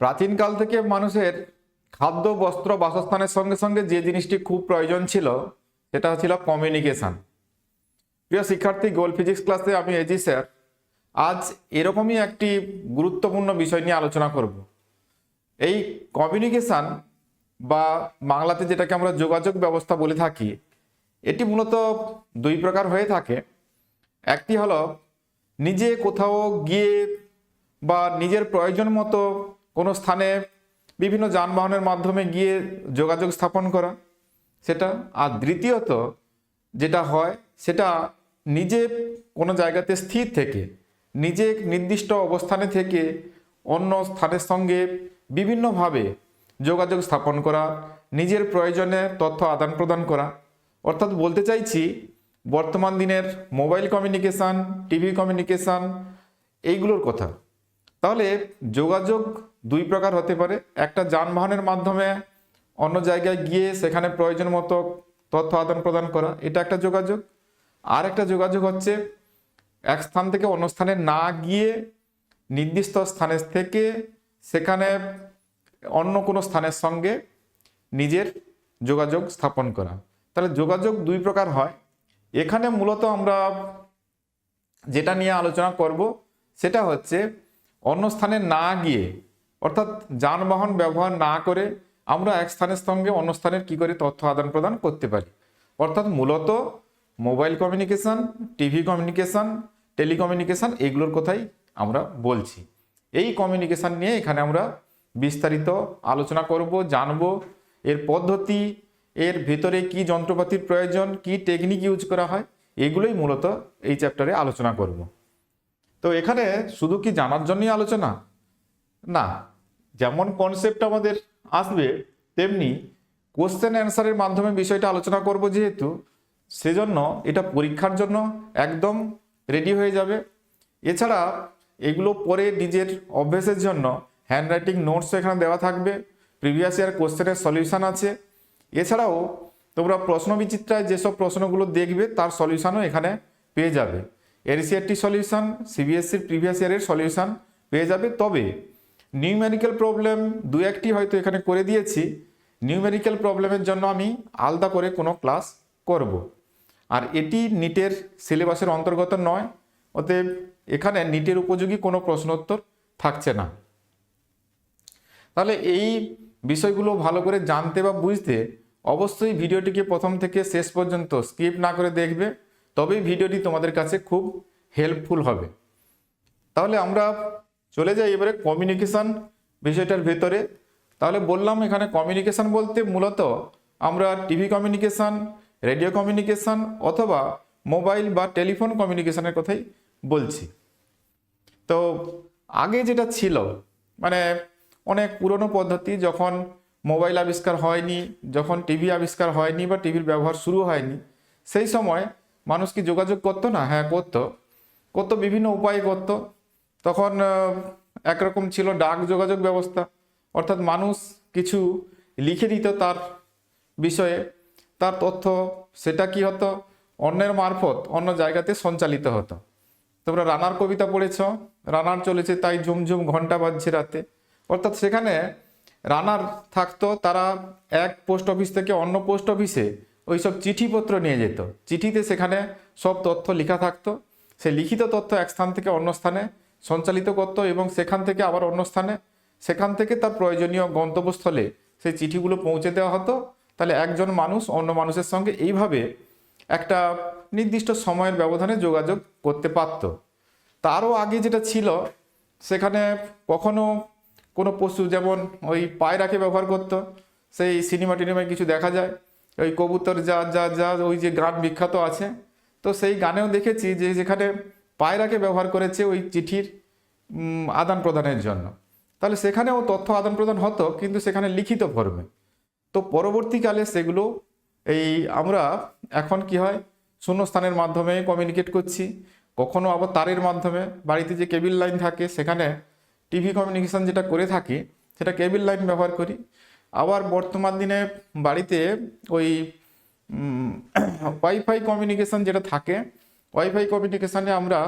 প্রাচীনকাল থেকে মানুষের খাদ্য, বস্ত্র, বাসস্থানের সঙ্গে সঙ্গে যে জিনিসটি খুব প্রয়োজন ছিল সেটা ছিল কমিউনিকেশন। প্রিয় শিক্ষার্থী, গোল ফিজিক্স ক্লাসে আমি এজি স্যার আজ এরকমই একটি গুরুত্বপূর্ণ বিষয় নিয়ে আলোচনা করব। এই কমিউনিকেশন বা বাংলাতে যেটাকে আমরা যোগাযোগ ব্যবস্থা বলে থাকি, এটি মূলত দুই প্রকার হয়ে থাকে। একটি হলো নিজে কোথাও গিয়ে বা নিজের প্রয়োজন মতো কোনো স্থানে বিভিন্ন যানবাহনের মাধ্যমে গিয়ে যোগাযোগ স্থাপন করা সেটা। আর দ্বিতীয়ত যেটা হয় সেটা নিজে কোনো জায়গাতে স্থির থেকে নিজে নির্দিষ্ট অবস্থানে থেকে অন্য স্থানের সঙ্গে বিভিন্নভাবে যোগাযোগ স্থাপন করা, নিজের প্রয়োজনে তথ্য আদান প্রদান করা। অর্থাৎ বলতে চাইছি বর্তমান দিনের মোবাইল কমিউনিকেশান, টিভি কমিউনিকেশান, এইগুলোর কথা। তাহলে যোগাযোগ দুই প্রকার হতে পারে। একটা যানবাহনের মাধ্যমে অন্য জায়গায় গিয়ে সেখানে প্রয়োজন মতো তথ্য আদান প্রদান করা, এটা একটা যোগাযোগ। আর একটা যোগাযোগ হচ্ছে এক স্থান থেকে অন্য স্থানে না গিয়ে নির্দিষ্ট স্থানের থেকে সেখানে অন্য কোনো স্থানের সঙ্গে নিজের যোগাযোগ স্থাপন করা। তাহলে যোগাযোগ দুই প্রকার হয়। এখানে মূলত আমরা যেটা নিয়ে আলোচনা করব সেটা হচ্ছে অন্য স্থানে না গিয়ে, অর্থাৎ যানবাহন ব্যবহার না করে আমরা এক স্থানের সঙ্গে অন্য স্থানের কি করে তথ্য আদান প্রদান করতে পারি। অর্থাৎ মূলত mobile communication, TV communication, telecommunication, এগুলোর কথাই আমরা বলছি। এই কমিউনিকেশন নিয়ে এখানে আমরা বিস্তারিত আলোচনা করব, জানব এর পদ্ধতি, এর ভেতরে কি যন্ত্রপাতির প্রয়োজন, কি টেকনিক ইউজ করা হয়, এগুলোই মূলত এই চ্যাপ্টারে আলোচনা করব। তো এখানে শুধু কি জানার জন্যই আলোচনা না, যেমন কনসেপ্ট আমাদের আসবে তেমনি কোশ্চেন অ্যান্সারের মাধ্যমে বিষয়টা আলোচনা করব, যেহেতু সেজন্য এটা পরীক্ষার জন্য একদম রেডি হয়ে যাবে। এছাড়া এগুলো পরে নিজের অভ্যেসের জন্য হ্যান্ডরাইটিং নোটস এখানে দেওয়া থাকবে, প্রিভিয়াস ইয়ার কোশ্চেনের সলিউশন আছে। এছাড়াও তোমরা প্রশ্ন বিচিত্রায় যেসব প্রশ্নগুলো দেখবে তার সলিউশনও এখানে পেয়ে যাবে। এনসিইআরটি সলিউশন, সিবিএসসির প্রিভিয়াস ইয়ারের সলিউশন পেয়ে যাবে। তবে নিউমেরিক্যাল প্রবলেম দু একটি হয়তো এখানে করে দিয়েছি, নিউমেরিক্যাল প্রবলেমের জন্য আমি আলাদা করে কোনো ক্লাস করব। আর এটি নিটের সিলেবাসের অন্তর্গত নয়, অতএব এখানে নিটের উপযোগী কোনো প্রশ্নোত্তর থাকছে না। তাহলে এই বিষয়গুলো ভালো করে জানতে বা বুঝতে অবশ্যই ভিডিওটিকে প্রথম থেকে শেষ পর্যন্ত স্কিপ না করে দেখবে, তবেই ভিডিওটি তোমাদের কাছে খুব হেল্পফুল হবে। তাহলে আমরা চলে যাই এবারে কমিউনিকেশন বিষয়টার ভেতরে। তাহলে বললাম এখানে কমিউনিকেশন বলতে মূলত আমরা টিভি কমিউনিকেশন, রেডিও কমিউনিকেশন অথবা মোবাইল বা টেলিফোন কমিউনিকেশনের কথাই বলছি। তো আগে যেটা ছিল মানে অনেক পুরনো পদ্ধতি, যখন মোবাইল আবিষ্কার হয়নি, যখন টিভি আবিষ্কার হয়নি বা টিভির ব্যবহার শুরু হয়নি, সেই সময় মানুষ কি যোগাযোগ করতো না? হ্যাঁ, করতো বিভিন্ন উপায়ে করতো। তখন একরকম ছিল ডাক যোগাযোগ ব্যবস্থা, অর্থাৎ মানুষ কিছু লিখে দিত তার বিষয়ে, তার তথ্য, সেটা কি হতো অন্যের মারফত অন্য জায়গাতে সঞ্চালিত হতো। তোমরা রানার কবিতা পড়েছ, রানার চলেছে তাই ঝুমঝুম ঘন্টা বাজছে রাতে। অর্থাৎ সেখানে রানার থাকতো, তারা এক পোস্ট অফিস থেকে অন্য পোস্ট অফিসে ওইসব চিঠিপত্র নিয়ে যেত। চিঠিতে সেখানে সব তথ্য লেখা থাকতো, সেই লিখিত তথ্য এক স্থান থেকে অন্য স্থানে সঞ্চালিত করত এবং সেখান থেকে আবার অন্য স্থানে, সেখান থেকে তার প্রয়োজনীয় গন্তব্যস্থলে সেই চিঠিগুলো পৌঁছে দেওয়া হতো। তাহলে একজন মানুষ অন্য মানুষের সঙ্গে এইভাবে একটা নির্দিষ্ট সময়ের ব্যবধানে যোগাযোগ করতে পারত। তারও আগে যেটা ছিল, সেখানে কখনো কোনো পশু, যেমন ওই পায়রাকে ব্যবহার করতো। সেই সিনেমা টিনেমায় কিছু দেখা যায়, ওই কবুতর যা যা যা ওই যে গান বিখ্যাত আছে, তো সেই গানেও দেখেছি যে যেখানে পায়রাকে ব্যবহার করেছে ওই চিঠির আদান প্রদানের জন্য। তাহলে সেখানেও তথ্য আদান প্রদান হতো, কিন্তু সেখানে লিখিত ফর্মে। তো পরবর্তীকালে সেগুলো এই আমরা এখন কি হয় শূন্যস্থানের মাধ্যমে কমিউনিকেট করছি, কখনো আবার তারের মাধ্যমে। বাড়িতে যে কেবিল লাইন থাকে সেখানে টিভি কমিউনিকেশন যেটা করে থাকি সেটা কেবিল লাইন ব্যবহার করি। আবার বর্তমান দিনে বাড়িতে ওই ওয়াইফাই কমিউনিকেশন যেটা থাকে, ওয়াইফাই কমিউনিকেশানে আমরা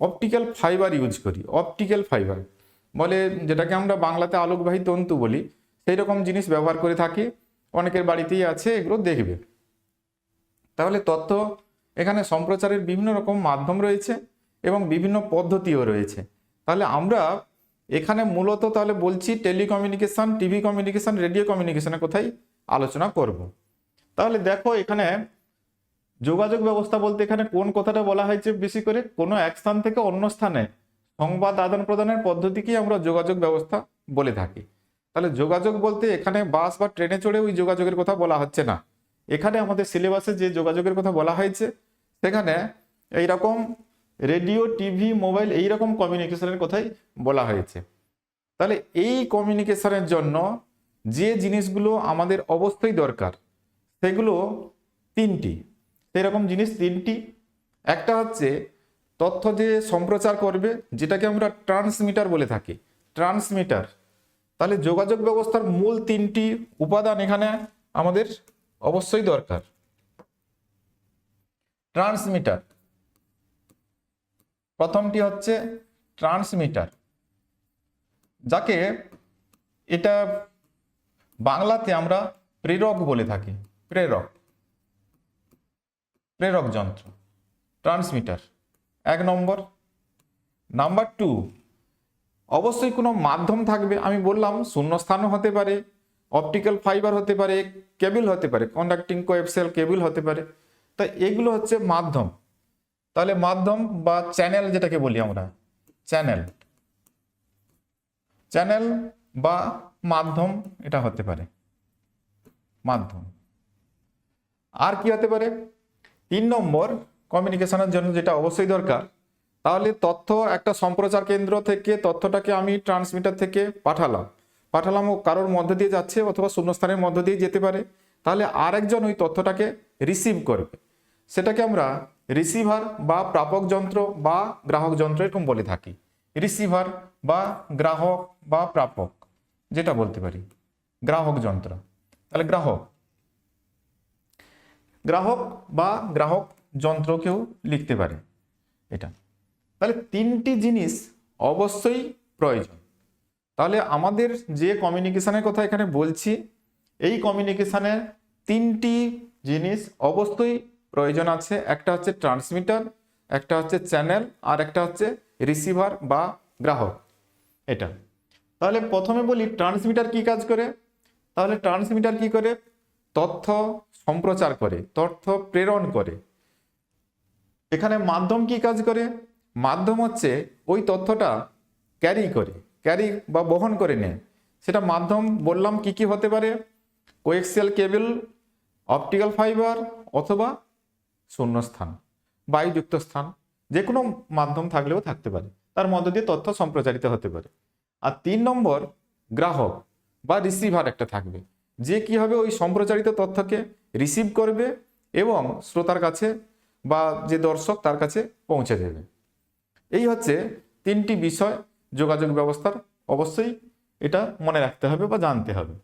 অপটিক্যাল ফাইবার ইউজ করি। অপটিক্যাল ফাইবার বলে, যেটাকে আমরা বাংলাতে আলোকবাহী তন্তু বলি, সেই রকম জিনিস ব্যবহার করে থাকি। অনেকের বাড়িতেই আছে, এগুলো দেখবে। তাহলে তথ্য এখানে সম্প্রচারের বিভিন্ন রকম মাধ্যম রয়েছে এবং বিভিন্ন পদ্ধতিও রয়েছে। তাহলে আমরা এখানে মূলত তাহলে বলছি টেলিকমিউনিকেশন, টিভি কমিউনিকেশন, রেডিও কমিউনিকেশনের কথাই আলোচনা করব। তাহলে দেখো এখানে যোগাযোগ ব্যবস্থা বলতে এখানে কোন কথাটা বলা হয়েছে, বেশি করে কোনো এক স্থান থেকে অন্য স্থানে সংবাদ আদান প্রদানের পদ্ধতিকেই আমরা যোগাযোগ ব্যবস্থা বলে থাকি। তাহলে যোগাযোগ বলতে এখানে বাস বা ট্রেনে চড়ে ওই যোগাযোগের কথা বলা হচ্ছে না। এখানে আমাদের সিলেবাসে যে যোগাযোগের কথা বলা হয়েছে সেখানে এইরকম রেডিও, টিভি, মোবাইল এইরকম কমিউনিকেশনের কথাই বলা হয়েছে। তাহলে এই কমিউনিকেশনের জন্য যে জিনিসগুলো আমাদের অবশ্যই দরকার সেগুলো তিনটি। সেরকম জিনিস তিনটি। একটা হচ্ছে তথ্য যে সম্প্রচার করবে, যেটাকে আমরা ট্রান্সমিটার বলে থাকি, ট্রান্সমিটার। তাহলে যোগাযোগ ব্যবস্থার মূল তিনটি উপাদান এখানে আমাদের অবশ্যই দরকার। ট্রান্সমিটার, প্রথমটি হচ্ছে ট্রান্সমিটার, যাকে এটা বাংলাতে আমরা প্রেরক বলে থাকি। প্রেরক, প্রেরক যন্ত্র, ট্রান্সমিটার এক নম্বর। নাম্বার টু, অবশ্যই কোনো মাধ্যম থাকবে। আমি বললাম শূন্যস্থানও হতে পারে, অপটিক্যাল ফাইবার হতে পারে, কেবল হতে পারে, কন্ডাক্টিং কোএক্সিয়াল কেবল হতে পারে। তা এগুলো হচ্ছে মাধ্যম। তাহলে মাধ্যম বা চ্যানেল যেটাকে বলি আমরা, চ্যানেল, চ্যানেল বা মাধ্যম এটা হতে পারে, মাধ্যম। আর কি হতে পারে? 3 নম্বর, কমিউনিকেশনের জন্য যেটা অবশ্যই দরকার, তাহলে তথ্য একটা সম্প্রচার কেন্দ্র থেকে তথ্যটাকে আমি ট্রান্সমিটার থেকে পাঠালাম ও কারোর মধ্য দিয়ে যাচ্ছে অথবা শূন্যস্থানের মধ্য দিয়ে যেতে পারে। তাহলে আরেকজন ওই তথ্যটাকে রিসিভ করবে, সেটাকে আমরা রিসিভার বা প্রাপক যন্ত্র বা গ্রাহক যন্ত্র এরকম বলে থাকি। রিসিভার বা গ্রাহক বা প্রাপক যেটা বলতে পারি, গ্রাহক যন্ত্র। তাহলে গ্রাহক, গ্রাহক বা গ্রাহক যন্ত্রকেও লিখতে পারে এটা। তাহলে তিনটি জিনিস অবশ্যই প্রয়োজন। তাহলে আমাদের যে কমিউনিকেশনের কথা এখানে বলছি, এই কমিউনিকেশনের তিনটি জিনিস অবশ্যই প্রয়োজন আছে। একটা হচ্ছে ট্রান্সমিটার, একটা হচ্ছে চ্যানেল, আর একটা হচ্ছে রিসিভার বা গ্রাহক এটা। তাহলে প্রথমে বলি ট্রান্সমিটার কি কাজ করে। তাহলে ট্রান্সমিটার কি করে? তথ্য সম্প্রচার করে, তথ্য প্রেরণ করে। এখানে মাধ্যম কি কাজ করে? মাধ্যম হচ্ছে ওই তথ্যটা ক্যারি বা বহন করে নেয়। সেটা মাধ্যম বললাম কি কি হতে পারে, কোএক্সিয়াল কেবল, অপটিক্যাল ফাইবার অথবা শূন্যস্থান, বায়ুযুক্ত স্থান, যে কোনো মাধ্যম থাকলেও থাকতে পারে, তার মধ্য দিয়ে তথ্য সম্প্রচারিত হতে পারে। আর 3 নম্বর, গ্রাহক বা রিসিভার একটা থাকবে, যে কি হবে ওই সম্প্রচারিত তথ্যকে রিসিভ করবে এবং শ্রোতার কাছে বা যে দর্শক তার কাছে পৌঁছে দেবে। এই হচ্ছে তিনটি বিষয় যোগাযোগ ব্যবস্থার, অবশ্যই এটা মনে রাখতে হবে বা জানতে হবে।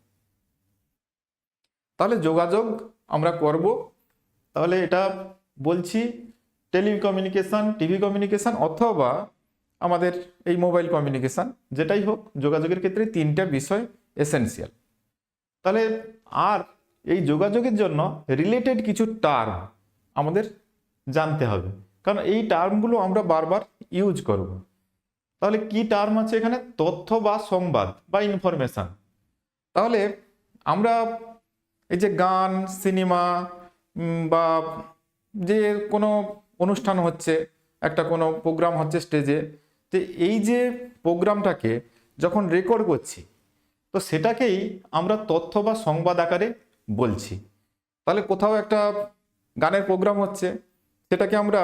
তাহলে যোগাযোগ আমরা করব, তাহলে এটা বলছি টেলিকমিউনিকেশন, টিভি কমিউনিকেশন অথবা আমাদের এই মোবাইল কমিউনিকেশন, যেটাই হোক যোগাযোগের ক্ষেত্রে তিনটা বিষয় এসেনশিয়াল। তাহলে আর এই যোগাযোগের জন্য রিলেটেড কিছু টার্ম আমাদের জানতে হবে, কারণ এই টার্মগুলো আমরা বারবার ইউজ করব। তাহলে কি টার্ম আছে এখানে? তথ্য বা সংবাদ বা ইনফরমেশন। তাহলে আমরা এই যে গান, সিনেমা বা যে কোনো অনুষ্ঠান হচ্ছে, একটা কোনো প্রোগ্রাম হচ্ছে স্টেজে, তো এই যে প্রোগ্রামটাকে যখন রেকর্ড করছি, তো সেটাকেই আমরা তথ্য বা সংবাদ আকারে বলছি। তাহলে কোথাও একটা গানের প্রোগ্রাম হচ্ছে, সেটাকে আমরা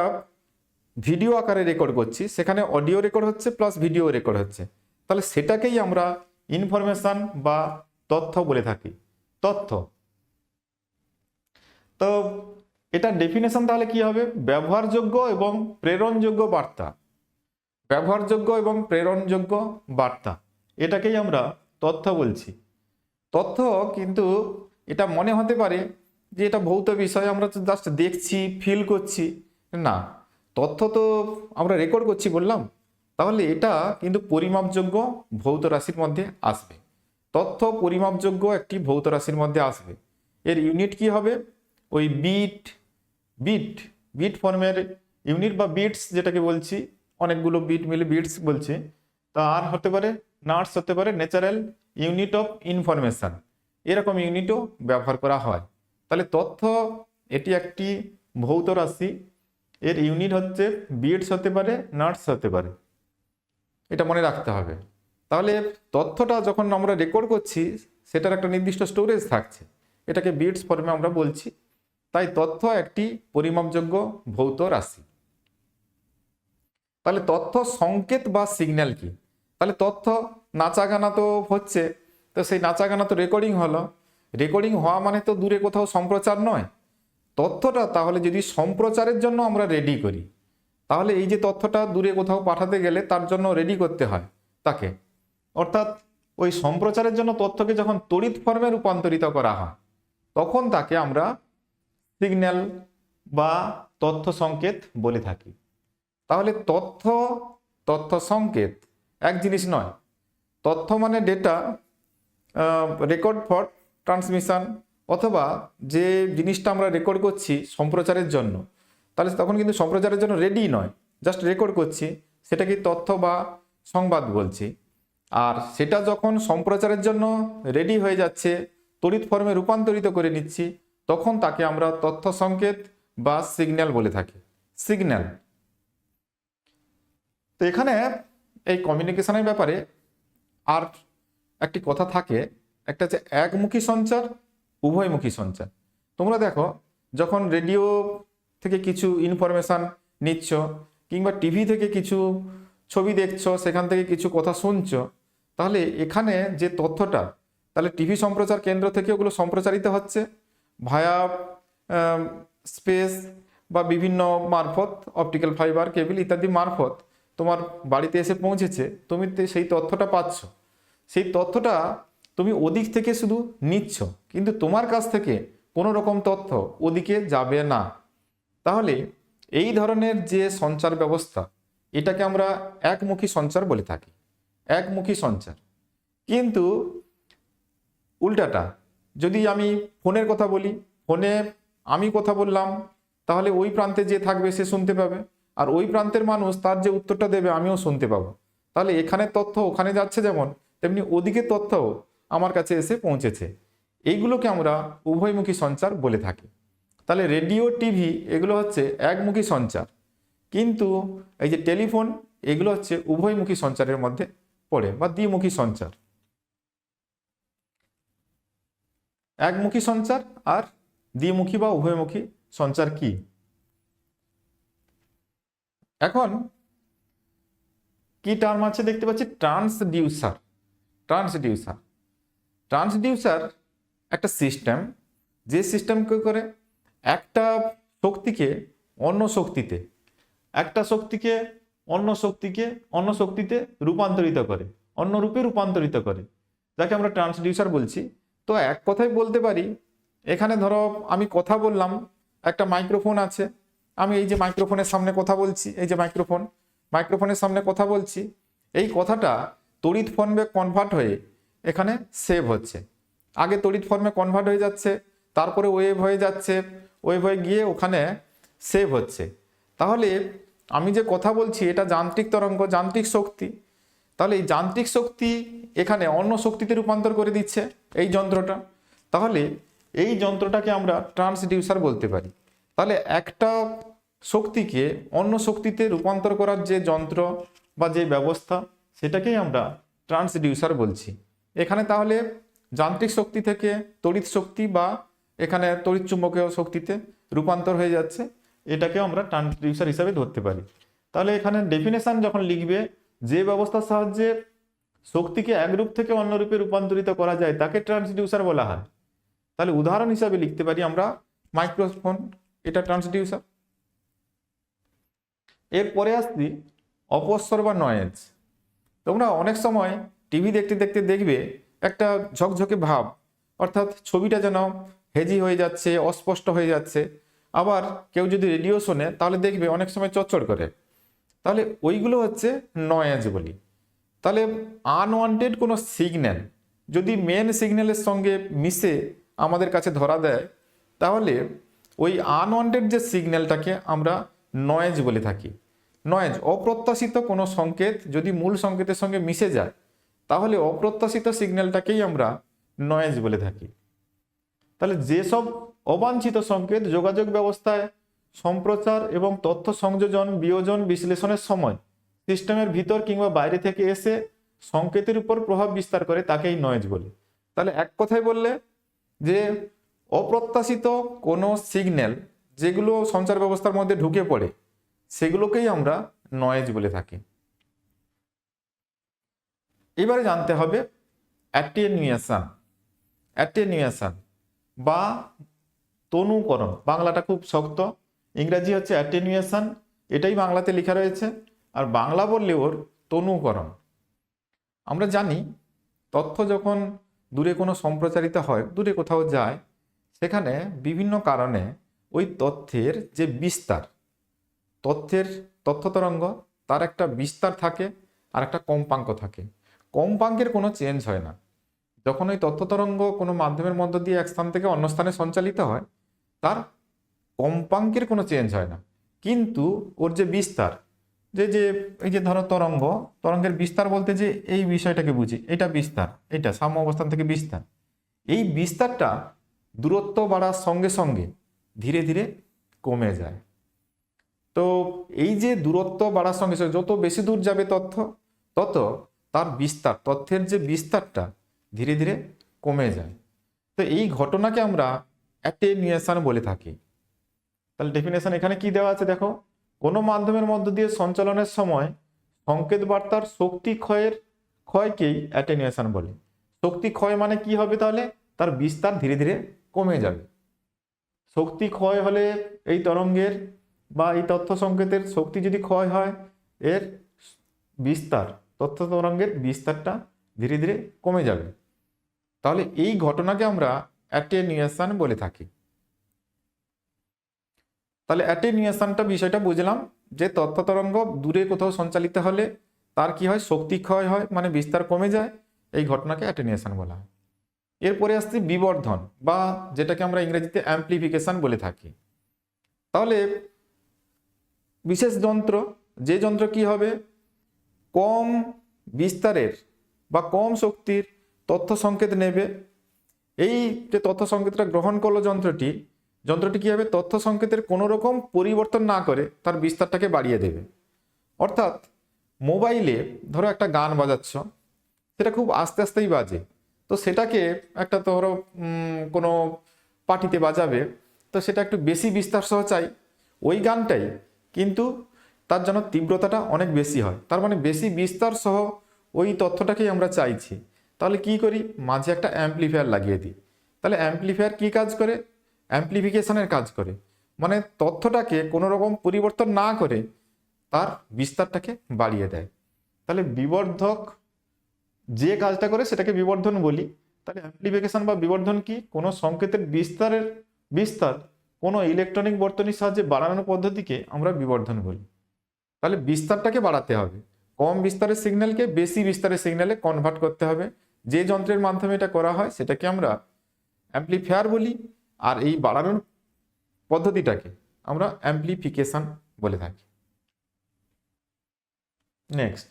ভিডিও আকারে রেকর্ড করছি, সেখানে অডিও রেকর্ড হচ্ছে প্লাস ভিডিও রেকর্ড হচ্ছে, তাহলে সেটাকেই আমরা ইনফরমেশন বা তথ্য বলে থাকি, তথ্য। তো এটা ডেফিনেশন তাহলে কি হবে? ব্যবহারযোগ্য এবং প্রেরণযোগ্য বার্তা, ব্যবহারযোগ্য এবং প্রেরণযোগ্য বার্তা, এটাকেই আমরা তথ্য বলছি। তথ্য কিন্তু এটা মনে হতে পারে যে এটা ভৌত বিষয়, আমরা তো জাস্ট দেখছি, ফিল করছি। না, তথ্য তো আমরা রেকর্ড করছি বললাম, তাহলে এটা কিন্তু পরিমাপযোগ্য ভৌত রাশির মধ্যে আসবে। তথ্য পরিমাপযোগ্য একটি ভৌত রাশির মধ্যে আসবে। এর ইউনিট কি হবে? ওই বিট বিট বিট ফর্মের ইউনিট বা বিটস যেটাকে বলছি, অনেকগুলো বিট মিলে বিটস বলছে। তার হতে পারে নাটস, হতে পারে ন্যাচারাল ইউনিট অফ ইনফরমেশন, এরকম ইউনিটও ব্যবহার করা হয়। তাহলে তথ্য এটি একটি ভৌত রাশি, এর ইউনিট হচ্ছে বিটস হতে পারে, নাটস হতে পারে, এটা মনে রাখতে হবে। তাহলে তথ্যটা যখন আমরা রেকর্ড করছি সেটার একটা নির্দিষ্ট স্টোরেজ থাকছে, এটাকে বিটস ফর্মে আমরা বলছি। তাই তথ্য একটি পরিমাপযোগ্য ভৌত রাশি। তাহলে তথ্য সংকেত বা সিগন্যাল কি? তাহলে তথ্য নাচা গানা তো হচ্ছে, তো সেই নাচা গানা তো রেকর্ডিং হলো, রেকর্ডিং হওয়া মানে তো দূরে কোথাও সম্প্রচার নয়। তথ্যটা তাহলে যদি সম্প্রচারের জন্য আমরা রেডি করি, তাহলে এই যে তথ্যটা দূরে কোথাও পাঠাতে গেলে তার জন্য রেডি করতে হয় তাকে, অর্থাৎ ওই সম্প্রচারের জন্য তথ্যকে যখন তড়িৎ ফর্মে রূপান্তরিত করা হয় তখন তাকে আমরা সিগন্যাল বা তথ্য সংকেত বলে থাকি। তাহলে তথ্য তথ্য সংকেত এক জিনিস নয়। তথ্য মানে ডেটা, রেকর্ড ফর ট্রান্সমিশন, অথবা যে জিনিসটা আমরা রেকর্ড করছি সম্প্রচারের জন্য, তাহলে তখন কিন্তু সম্প্রচারের জন্য রেডি নয়, জাস্ট রেকর্ড করছি, সেটাকে তথ্য বা সংবাদ বলছি। আর সেটা যখন সম্প্রচারের জন্য রেডি হয়ে যাচ্ছে, তড়িৎ ফর্মে রূপান্তরিত করে নিচ্ছি, তখন তাকে আমরা তথ্য সংকেত বা সিগন্যাল বলে থাকি। সিগন্যাল। তো এখানে এই কমিউনিকেশনের ব্যাপারে আর একটি কথা থাকে, একটা হচ্ছে একমুখী সঞ্চার, উভয়মুখী সঞ্চার। তোমরা দেখো যখন রেডিও থেকে কিছু ইনফরমেশান নিচ্ছ কিংবা টিভি থেকে কিছু ছবি দেখছো, সেখান থেকে কিছু কথা শুনছো, তাহলে এখানে যে তথ্যটা, তাহলে টিভি সম্প্রচার কেন্দ্র থেকে ওগুলো সম্প্রচারিত হচ্ছে ভায়া স্পেস বা বিভিন্ন মারফত, অপটিক্যাল ফাইবার, কেবল ইত্যাদি মারফত তোমার বাড়িতে এসে পৌঁছেছে, তুমি সেই তথ্যটা পাচ্ছ। সেই তথ্যটা তুমি ওদিক থেকে শুধু নিচ্ছ, কিন্তু তোমার কাছ থেকে কোনো রকম তথ্য ওদিকে যাবে না। তাহলে এই ধরনের যে সঞ্চার ব্যবস্থা, এটাকে আমরা একমুখী সঞ্চার বলে থাকি, একমুখী সঞ্চার। কিন্তু উল্টাটা, যদি আমি ফোনের কথা বলি, ফোনে আমি কথা বললাম, তাহলে ওই প্রান্তে যে থাকবে সে শুনতে পাবে, আর ওই প্রান্তের মানুষ তার যে উত্তরটা দেবে আমিও শুনতে পাবো। তাহলে এখানে তথ্য ওখানে যাচ্ছে যেমন, তেমনি ওদিকে তথ্যও আমার কাছে এসে পৌঁছেছে। এইগুলোকে আমরা উভয়মুখী সঞ্চার বলে থাকি। তাহলে রেডিও, টিভি এগুলো হচ্ছে একমুখী সঞ্চার, কিন্তু এই যে টেলিফোন, এগুলো হচ্ছে উভয়মুখী সঞ্চারের মধ্যে পড়ে বা দ্বিমুখী সঞ্চার। একমুখী সঞ্চার আর দ্বিমুখী বা উভয়মুখী সঞ্চার কি? এখন কি টার্ম আছে দেখতে পাচ্ছি, ট্রান্সডিউসার। ট্রান্সডিউসার ট্রান্সডিউসার একটা সিস্টেম, যে সিস্টেম কি করে একটা শক্তিকে অন্য শক্তিতে, একটা শক্তিকে অন্য শক্তিতে রূপান্তরিত করে, অন্য রূপে রূপান্তরিত করে, যাকে আমরা ট্রান্সডিউসার বলছি। তো এক কথায় বলতে পারি, এখানে ধরো আমি কথা বললাম, একটা মাইক্রোফোন আছে, আমি এই যে মাইক্রোফোনের সামনে কথা বলছি, এই যে মাইক্রোফোনের সামনে কথা বলছি, এই কথাটা তড়িৎ ফর্মে কনভার্ট হয়ে এখানে সেভ হচ্ছে। আগে তড়িৎ ফর্মে কনভার্ট হয়ে যাচ্ছে, তারপরে ওয়েভ হয়ে যাচ্ছে, ওয়েভ হয়ে গিয়ে ওখানে সেভ হচ্ছে। তাহলে আমি যে কথা বলছি এটা যান্ত্রিক তরঙ্গ, যান্ত্রিক শক্তি। তাহলে এই যান্ত্রিক শক্তি এখানে অন্য শক্তিতে রূপান্তর করে দিচ্ছে এই যন্ত্রটা। তাহলে এই যন্ত্রটাকে আমরা ট্রান্সডিউসার বলতে পারি। তাহলে একটা শক্তিকে অন্য শক্তিতে রূপান্তর করার যে যন্ত্র বা যে ব্যবস্থা, সেটাকেই আমরা ট্রান্সডিউসার বলছি। এখানে তাহলে যান্ত্রিক শক্তি থেকে তড়িৎ শক্তি বা এখানে তড়িৎ চুম্বকীয় শক্তিতে রূপান্তর হয়ে যাচ্ছে, এটাকে আমরা ট্রান্সডিউসার হিসাবে ধরতে পারি। তাহলে এখানে ডেফিনেশন যখন লিখবে, যে ব্যবস্থার সাহায্যে শক্তিকে এক রূপ থেকে অন্য রূপে রূপান্তরিত করা যায় তাকে ট্রান্সডিউসার বলা হয়। তাহলে উদাহরণ হিসাবে লিখতে পারি আমরা মাইক্রোফোন, এটা ট্রান্সডিউসার। এরপরে আসছি অপস্বর বা নয়েজ। তোমরা অনেক সময় টিভি দেখতে দেখতে দেখবে একটা ঝকঝকে ভাব, অর্থাৎ ছবিটা যেন হেজি হয়ে যাচ্ছে, অস্পষ্ট হয়ে যাচ্ছে। আবার কেউ যদি রেডিও শোনে তাহলে দেখবে অনেক সময় চচ্চড় করে। তাহলে ওইগুলো হচ্ছে নয়েজ বলি। তাহলে আনওয়ান্টেড কোনো সিগন্যাল যদি মেন সিগন্যালের সঙ্গে মিশে আমাদের কাছে ধরা দেয়, তাহলে ওই আনওয়ান্টেড যে সিগন্যালটাকে আমরা নয়েজ বলে থাকি। নয়েজ অপ্রত্যাশিত কোনো সংকেত যদি মূল সংকেতের সঙ্গে মিশে যায়, তাহলে অপ্রত্যাশিত সিগন্যালটাকেই আমরা নয়েজ বলে থাকি। তাহলে যেসব অবাঞ্ছিত সংকেত যোগাযোগ ব্যবস্থায় সম্প্রচার এবং তথ্য সংযোজন, বিয়োজন, বিশ্লেষণের সময় সিস্টেমের ভিতর কিংবা বাইরে থেকে এসে সংকেতের উপর প্রভাব বিস্তার করে, তাকেই নয়েজ বলে। তাহলে এক কথায় বললে যে অপ্রত্যাশিত কোনো সিগন্যাল যেগুলো সঞ্চার ব্যবস্থার মধ্যে ঢুকে পড়ে, সেগুলোকেই আমরা নয়েজ বলে থাকি। এবারে জানতে হবে অ্যাটেনুয়েশন। অ্যাটেনুয়েশন বা তনুকরণ, বাংলাটা খুব শক্ত, ইংরাজি হচ্ছে অ্যাটেনুয়েশন, এটাই বাংলাতে লেখা রয়েছে, আর বাংলা বললে ওর তনুকরণ। আমরা জানি তথ্য যখন দূরে কোনো সম্প্রচারিত হয়, দূরে কোথাও যায়, সেখানে বিভিন্ন কারণে ওই তথ্যের যে বিস্তার, তথ্য তরঙ্গ, তার একটা বিস্তার থাকে আর একটা কম্পাঙ্ক থাকে। কম্পাঙ্কের কোনো চেঞ্জ হয় না। যখন ওই তথ্য তরঙ্গ কোনো মাধ্যমের মধ্য দিয়ে এক স্থান থেকে অন্য স্থানে সঞ্চালিত হয়, তার কম্পাঙ্কের কোনো চেঞ্জ হয় না, কিন্তু ওর যে বিস্তার, এই যে ধরো তরঙ্গের বিস্তার বলতে যে এই বিষয়টাকে বুঝি, এটা বিস্তার, এটা সাম্য অবস্থান থেকে বিস্তার, এই বিস্তারটা দূরত্ব বাড়ার সঙ্গে সঙ্গে ধীরে ধীরে কমে যায়। তো এই যে দূরত্ব বাড়ার সঙ্গে সঙ্গে যত বেশি দূর যাবে তথ্য, তত তার বিস্তার, তথ্যের যে বিস্তারটা ধীরে ধীরে কমে যায়। তো এই ঘটনাকে আমরা অ্যাটেনুয়েশন বলে থাকি। তাহলে ডেফিনেশন এখানে কি দেওয়া আছে দেখো, কোনো মাধ্যমের মধ্য দিয়ে সঞ্চালনের সময় সংকেত বার্তার শক্তি ক্ষয়কেই অ্যাটেনুয়েশন বলে। শক্তি ক্ষয় মানে কি হবে, তাহলে তার বিস্তার ধীরে ধীরে কমে যাবে। শক্তি ক্ষয় হলে এই তরঙ্গের বা এই তথ্য সংকেতের শক্তি যদি ক্ষয় হয়, এর বিস্তার, তথ্য তরঙ্গের বিস্তারটা ধীরে ধীরে কমে যাবে। তাহলে এই ঘটনাকে আমরা অ্যাটেনুয়েশন বলে থাকি। তাহলে অ্যাটেনুয়েশনটা বিষয়টা বুঝলাম যে তথ্য তরঙ্গ দূরে কোথাও সঞ্চালিত হলে তার কি হয়, শক্তি ক্ষয় হয়, মানে বিস্তার কমে যায়, এই ঘটনাকে অ্যাটেনুয়েশন বলা হয়। এরপরে আসছে বিবর্ধন, বা যেটাকে আমরা ইংরেজিতে অ্যাম্প্লিফিকেশন বলে থাকি। তাহলে বিশেষ যন্ত্র, যে যন্ত্র কি হবে, কম বিস্তারের বা কম শক্তির তথ্য সংকেত নেবে, এই যে তথ্য সংকেতটা গ্রহণ করলো যন্ত্রটি কি হবে, তথ্য সংকেতের কোনো রকম পরিবর্তন না করে তার বিস্তারটাকে বাড়িয়ে দেবে। অর্থাৎ মোবাইলে ধরো একটা গান বাজাচ্ছ, সেটা খুব আস্তে আস্তেই বাজে, তো সেটাকে একটা ধরো কোনো পার্টিতে বাজাবে, তো সেটা একটু বেশি বিস্তার সহ চাই ওই গানটাই, কিন্তু তার জন্য তীব্রতাটা অনেক বেশি হয়, তার মানে বেশি বিস্তার সহ ওই তথ্যটাকেই আমরা চাইছি। তাহলে কি করি, মাঝে একটা অ্যাম্প্লিফায়ার লাগিয়ে দিই। তাহলে অ্যাম্প্লিফায়ার কি কাজ করে, অ্যাম্প্লিফিকেশনের কাজ করে, মানে তথ্যটাকে কোনো রকম পরিবর্তন না করে তার বিস্তারটাকে বাড়িয়ে দেয়। তাহলে বিবর্ধক যে কাজটা করে সেটাকে বিবর্ধন বলি। তাহলে অ্যাম্প্লিফিকেশন বা বিবর্ধন কি, কোনো সংকেতের বিস্তার কোনো ইলেকট্রনিক বর্তনীর সাহায্যে বাড়ানোর পদ্ধতিকে আমরা বিবর্ধন বলি। তাহলে বিস্তারটাকে বাড়াতে হবে, কম বিস্তারের সিগন্যালকে বেশি বিস্তারের সিগন্যালে কনভার্ট করতে হবে। যে যন্ত্রের মাধ্যমে এটা করা হয় সেটাকে আমরা অ্যাম্প্লিফায়ার বলি, আর এই বাড়ানোর পদ্ধতিটাকে আমরা অ্যাম্প্লিফিকেশন বলে থাকি। নেক্সট,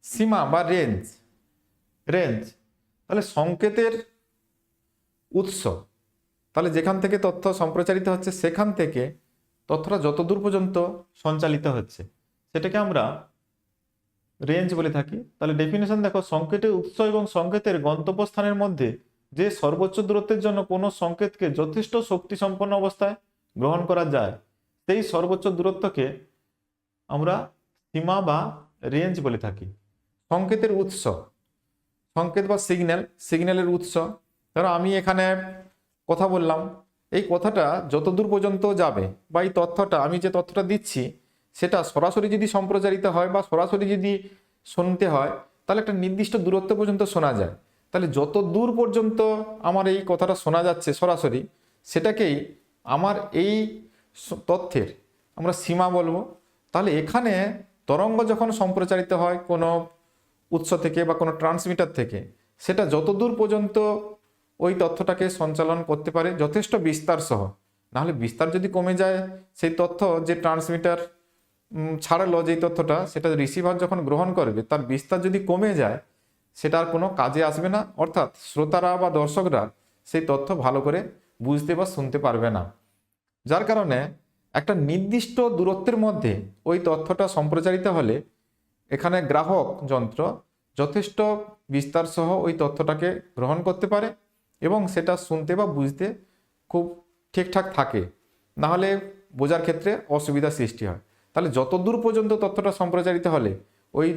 সীমা বা রেঞ্জ। তাহলে সংকেতের উৎস, তাহলে যেখান থেকে তথ্য সম্প্রচারিত হচ্ছে সেখান থেকে তথ্যটা যত দূর পর্যন্ত সঞ্চালিত হচ্ছে সেটাকে আমরা রেঞ্জ বলে থাকি। তাহলে ডেফিনেশন দেখো, সংকেতের উৎস এবং সংকেতের গন্তব্যস্থানের মধ্যে যে সর্বোচ্চ দূরত্বের জন্য কোনো সংকেতকে যথেষ্ট শক্তি সম্পন্ন অবস্থায় গ্রহণ করা যায়, সেই সর্বোচ্চ দূরত্বকে আমরা সীমা বা রেঞ্জ বলে থাকি। সংকেতের উৎস, সংকেত বা সিগন্যালের উৎস, ধরো আমি এখানে কথা বললাম, এই কথাটা যত দূর পর্যন্ত যাবে বা এই তথ্যটা, আমি যে তথ্যটা দিচ্ছি সেটা সরাসরি যদি সম্প্রচারিত হয় বা সরাসরি যদি শুনতে হয়, তাহলে একটা নির্দিষ্ট দূরত্ব পর্যন্ত শোনা যায়। তাহলে যত দূর পর্যন্ত আমার এই কথাটা শোনা যাচ্ছে সরাসরি, সেটাকেই আমার এই তথ্যের আমরা সীমা বলবো। তাহলে এখানে তরঙ্গ যখন সম্প্রচারিত হয় কোনো উৎস থেকে বা কোনো ট্রান্সমিটার থেকে, সেটা যতদূর পর্যন্ত ওই তথ্যটাকে সঞ্চালন করতে পারে যথেষ্ট বিস্তার সহ, নাহলে বিস্তার যদি কমে যায়, সেই তথ্য যে ট্রান্সমিটার ছাড়ালো যেই তথ্যটা, সেটা রিসিভার যখন গ্রহণ করবে, তার বিস্তার যদি কমে যায়, সেটা আর কোনো কাজে আসবে না, অর্থাৎ শ্রোতারা বা দর্শকরা সেই তথ্য ভালো করে বুঝতে বা শুনতে পারবে না। যার কারণে একটা নির্দিষ্ট দূরত্বের মধ্যে ওই তথ্যটা সম্প্রচারিত হলে এখানে গ্রাহক যন্ত্র যথেষ্ট বিস্তার সহ ওই তথ্যটাকে গ্রহণ করতে পারে এবং সেটা শুনতে বা বুঝতে খুব ঠিকঠাক থাকে, নাহলে বোঝার ক্ষেত্রে অসুবিধা সৃষ্টি হয়। তাহলে যত দূর পর্যন্ত তথ্যটা সম্প্রচারিত হলে ওই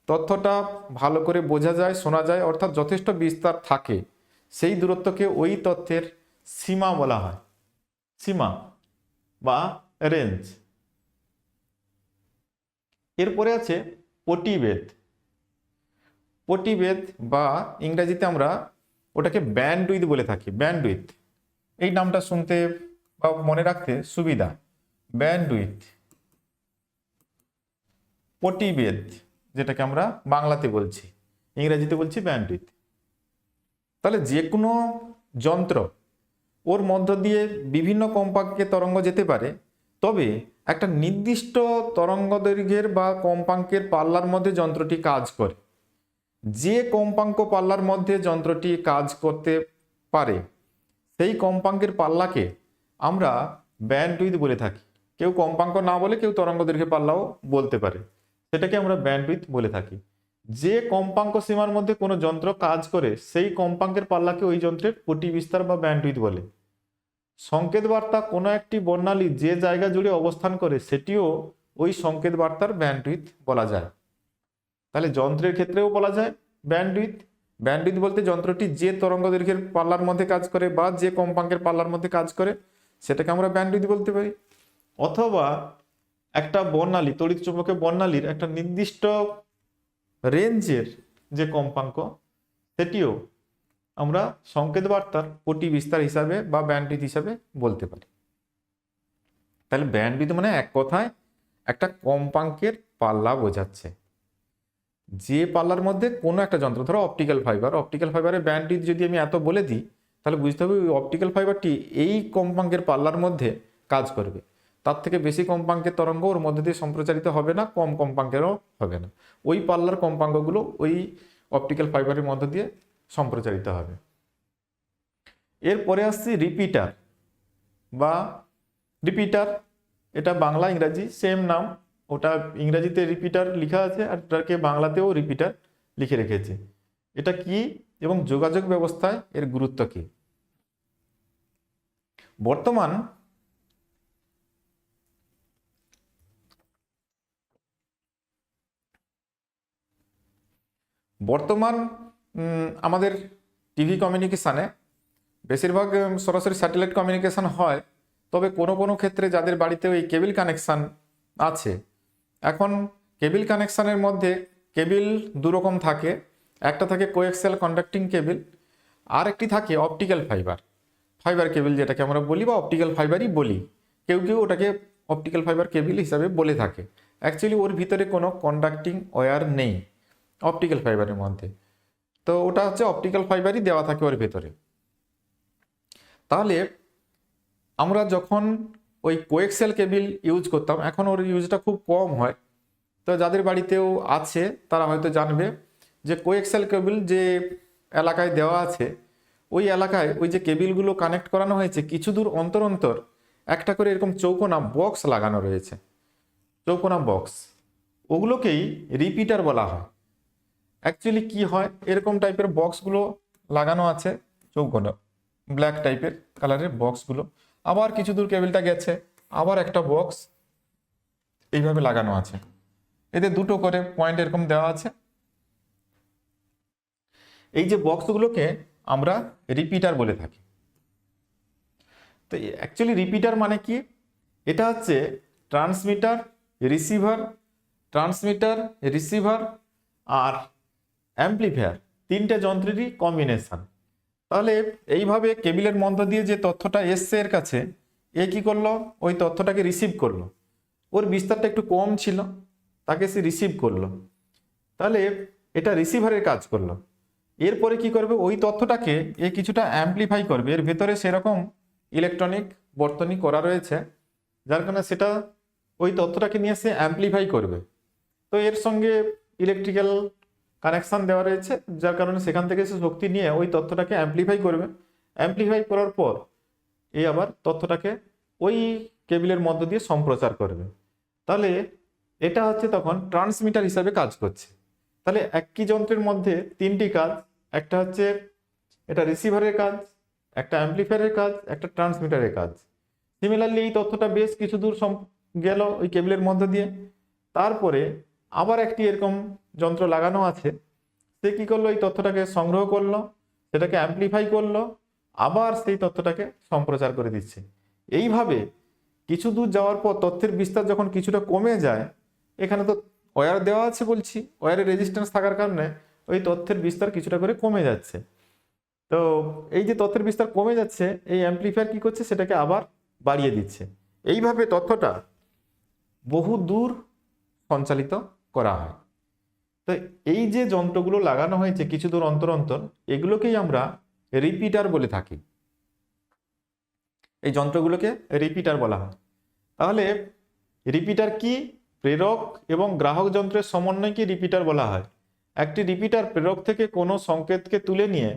তথ্যটা ভালো করে বোঝা যায়, শোনা যায়, অর্থাৎ যথেষ্ট বিস্তার থাকে, সেই দূরত্বকে ওই তথ্যের সীমা বলা হয়, সীমা বা রেঞ্জ। এরপরে আছে পটিবেদ। পটিবেদ বা ইংরেজিতে আমরা ওটাকে ব্যান্ডউইথ বলে থাকি। ব্যান্ডউইথ এই নামটা শুনতে বা মনে রাখতে সুবিধা। ব্যান্ডউইথ, পটিবেদ যেটাকে আমরা বাংলাতে বলছি, ইংরেজিতে বলছি ব্যান্ডউইথ। তাহলে যে কোনো যন্ত্র ওর মধ্য দিয়ে বিভিন্ন কম্পাঙ্কে তরঙ্গ যেতে পারে, তবে একটা নির্দিষ্ট তরঙ্গ দৈর্ঘ্যের বা কম্পাঙ্কের পাল্লার মধ্যে যন্ত্রটি কাজ করে। যে কম্পাঙ্ক পাল্লার মধ্যে যন্ত্রটি কাজ করতে পারে সেই কম্পাঙ্কের পাল্লাকে আমরা ব্যান্ডউইথ বলে থাকি। কেউ কম্পাঙ্ক না বলে কেউ তরঙ্গ দৈর্ঘ্যের পাল্লাও বলতে পারে, সেটাকে আমরা ব্যান্ডউইথ বলে থাকি। যে কম্পাঙ্ক সীমার মধ্যে কোনো যন্ত্র কাজ করে সেই কম্পাঙ্কের পাল্লাকে ওই যন্ত্রের পটি বিস্তার বা ব্যান্ডউইথ বলে। সংকেত বার্তা কোনো একটি বর্ণালী যে জায়গা জুড়ে অবস্থান করে সেটিও ওই সংকেত বার্তার ব্যান্ডউইথ বলা যায়। তাহলে যন্ত্রের ক্ষেত্রেও বলা যায় ব্যান্ডউইথ। ব্যান্ডউইথ বলতে যন্ত্রটি যে তরঙ্গ দৈর্ঘ্যের পাল্লার মধ্যে কাজ করে বা যে কম্পাঙ্কের পাল্লার মধ্যে কাজ করে সেটাকে আমরা ব্যান্ডউইথ বলতে পারি। অথবা একটা বর্ণালী, তড়িৎ চুম্বকীয় বর্ণালীর একটা নির্দিষ্ট রেঞ্জের যে কম্পাঙ্ক, সেটিও আমরা সংকেত বার্তার পটি বিস্তার হিসাবে বা ব্যান্ডউইথ হিসাবে বলতে পারি। তাহলে ব্যান্ডউইথ মানে এক কথায় একটা কম্পাঙ্কের পাল্লা বোঝাচ্ছে। যে পাল্লার মধ্যে কোনো একটা যন্ত্র, ধরো অপটিক্যাল ফাইবার, অপটিক্যাল ফাইবারের ব্যান্ডউইথ যদি আমি এত বলে দিই, তাহলে বুঝতে হবে ওই অপটিক্যাল ফাইবারটি এই কম্পাঙ্কের পাল্লার মধ্যে কাজ করবে। তার থেকে বেশি কম্পাঙ্কের তরঙ্গ ওর মধ্যে দিয়ে সম্প্রচারিত হবে না, কম কম্পাঙ্কেরও হবে না। ওই পাল্লার কম্পাঙ্কগুলো ওই অপটিক্যাল ফাইবারের মধ্যে দিয়ে সম্প্রচারিত হবে। এরপরে আসছি রিপিটার বা রিপিটার। এটা বাংলা ইংরাজি সেম নাম, ওটা ইংরাজিতে রিপিটার লেখা আছে আর ওটাকে বাংলাতেও রিপিটার লিখে রেখেছে। এটা কি এবং যোগাযোগ ব্যবস্থায় এর গুরুত্ব কি? বর্তমান আমাদের টিভি কমিউনিকেশানে বেশিরভাগ সরাসরি স্যাটেলাইট কমিউনিকেশান হয়, তবে কোনো কোনো ক্ষেত্রে যাদের বাড়িতে ওই কেবিল কানেকশান আছে, এখন কেবিল কানেকশানের মধ্যে কেবিল দুরকম থাকে। একটা থাকে কোএক্সিয়াল কন্ডাক্টিং কেবিল, আর একটি থাকে অপটিক্যাল ফাইবার। ফাইবার কেবিল যেটাকে আমরা বলি বা অপটিক্যাল ফাইবারই বলি, কেউ কেউ ওটাকে অপটিক্যাল ফাইবার কেবিল হিসাবে বলে থাকে। অ্যাকচুয়ালি ওর ভিতরে কোনো কন্ডাক্টিং ওয়্যার নেই অপটিক্যাল ফাইবারের মধ্যে, তো ওটা হচ্ছে অপটিক্যাল ফাইবারই দেওয়া থাকে ওর ভেতরে। তাহলে আমরা যখন ওই কোএক্সিয়াল কেবিল ইউজ করতাম, এখন ওর ইউজটা খুব কম হয়। তো যাদের বাড়িতেও আছে তারা হয়তো জানবে যে কোএক্সিয়াল কেবিল যে এলাকায় দেওয়া আছে, ওই এলাকায় ওই যে কেবিলগুলো কানেক্ট করানো হয়েছে, কিছু দূর অন্তর অন্তর একটা করে এরকম চৌকোনা বক্স লাগানো রয়েছে, চৌকোনা বক্স, ওগুলোকেই রিপিটার বলা হয়। অ্যাকচুয়ালি কি হয়, এরকম টাইপের বক্সগুলো লাগানো আছে, চৌকোনা ব্ল্যাক টাইপের কালারের বক্সগুলো, আবার কিছু দূর কেবিলটা গেছে, আবার একটা বক্স এইভাবে লাগানো আছে, এতে দুটো করে পয়েন্ট এরকম দেওয়া আছে। এই যে বক্সগুলোকে আমরা রিপিটার বলে থাকি। তো অ্যাকচুয়ালি রিপিটার মানে কি? এটা হচ্ছে ট্রান্সমিটার রিসিভার আর অ্যাম্প্লিফায়ার, তিনটে যন্ত্রেরই কম্বিনেশন। তাহলে এইভাবে কেবিলের মধ্য দিয়ে যে তথ্যটা এসছে এর কাছে, এ কি করলো, ওই তথ্যটাকে রিসিভ করলো। ওর বিস্তারটা একটু কম ছিল, তাকে সে রিসিভ করলো, তাহলে এটা রিসিভারের কাজ করলো। এরপরে কি করবে, ওই তথ্যটাকে এ কিছুটা অ্যাম্পলিফাই করবে। এর ভেতরে সেরকম ইলেকট্রনিক বর্তনী করা রয়েছে, যার কারণে সেটা ওই তথ্যটাকে নিয়ে সে অ্যাম্পলিফাই করবে। তো এর সঙ্গে ইলেকট্রিক্যাল কানেকশন দেওয়া রয়েছে, যার কারণে সেখান থেকে সে শক্তি নিয়ে ওই তথ্যটাকে অ্যাম্পলিফাই করবে। অ্যাম্পলিফাই করার পর এই আবার তথ্যটাকে ওই কেবিলের মধ্য দিয়ে সম্প্রচার করবে। তাহলে এটা হচ্ছে তখন ট্রান্সমিটার হিসাবে কাজ করছে। তাহলে একই যন্ত্রের মধ্যে তিনটি কাজ, একটা হচ্ছে এটা রিসিভারের কাজ, একটা অ্যাম্পলিফায়ারের কাজ, একটা ট্রান্সমিটারের কাজ। সিমিলারলি এই তথ্যটা বেশ কিছু দূর গেল ওই কেবিলের মধ্য দিয়ে, তারপরে আবার একটি এরকম যন্ত্র লাগানো আছে, সে কি করলো, এই তথ্যটাকে সংগ্রহ করলো, সেটাকে অ্যাম্পলিফাই করলো, আবার সেই তথ্যটাকে সম্প্রচার করে দিচ্ছে। এইভাবে কিছু দূর যাওয়ার পর তথ্যের বিস্তার যখন কিছুটা কমে যায়, এখানে তো ওয়্যার দেওয়া আছে বলছি, ওয়্যারের রেজিস্ট্যান্স থাকার কারণে ওই তথ্যের বিস্তার কিছুটা করে কমে যাচ্ছে। তো এই যে তথ্যের বিস্তার কমে যাচ্ছে, এই অ্যাম্পলিফায়ার কি করছে, সেটাকে আবার বাড়িয়ে দিচ্ছে। এইভাবে তথ্যটা বহু দূর সঞ্চালিত করা হয়। তো এই যে যন্ত্রগুলো লাগানো হয়েছে কিছু দূর অন্তর অন্তর, এগুলোকেই আমরা রিপিটার বলে থাকি। এই যন্ত্রগুলোকে রিপিটার বলা হয়। তাহলে রিপিটার কি? প্রেরক এবং গ্রাহক যন্ত্রের সমন্বয়কে রিপিটার বলা হয়। একটি রিপিটার প্রেরক থেকে কোনো সংকেতকে তুলে নিয়ে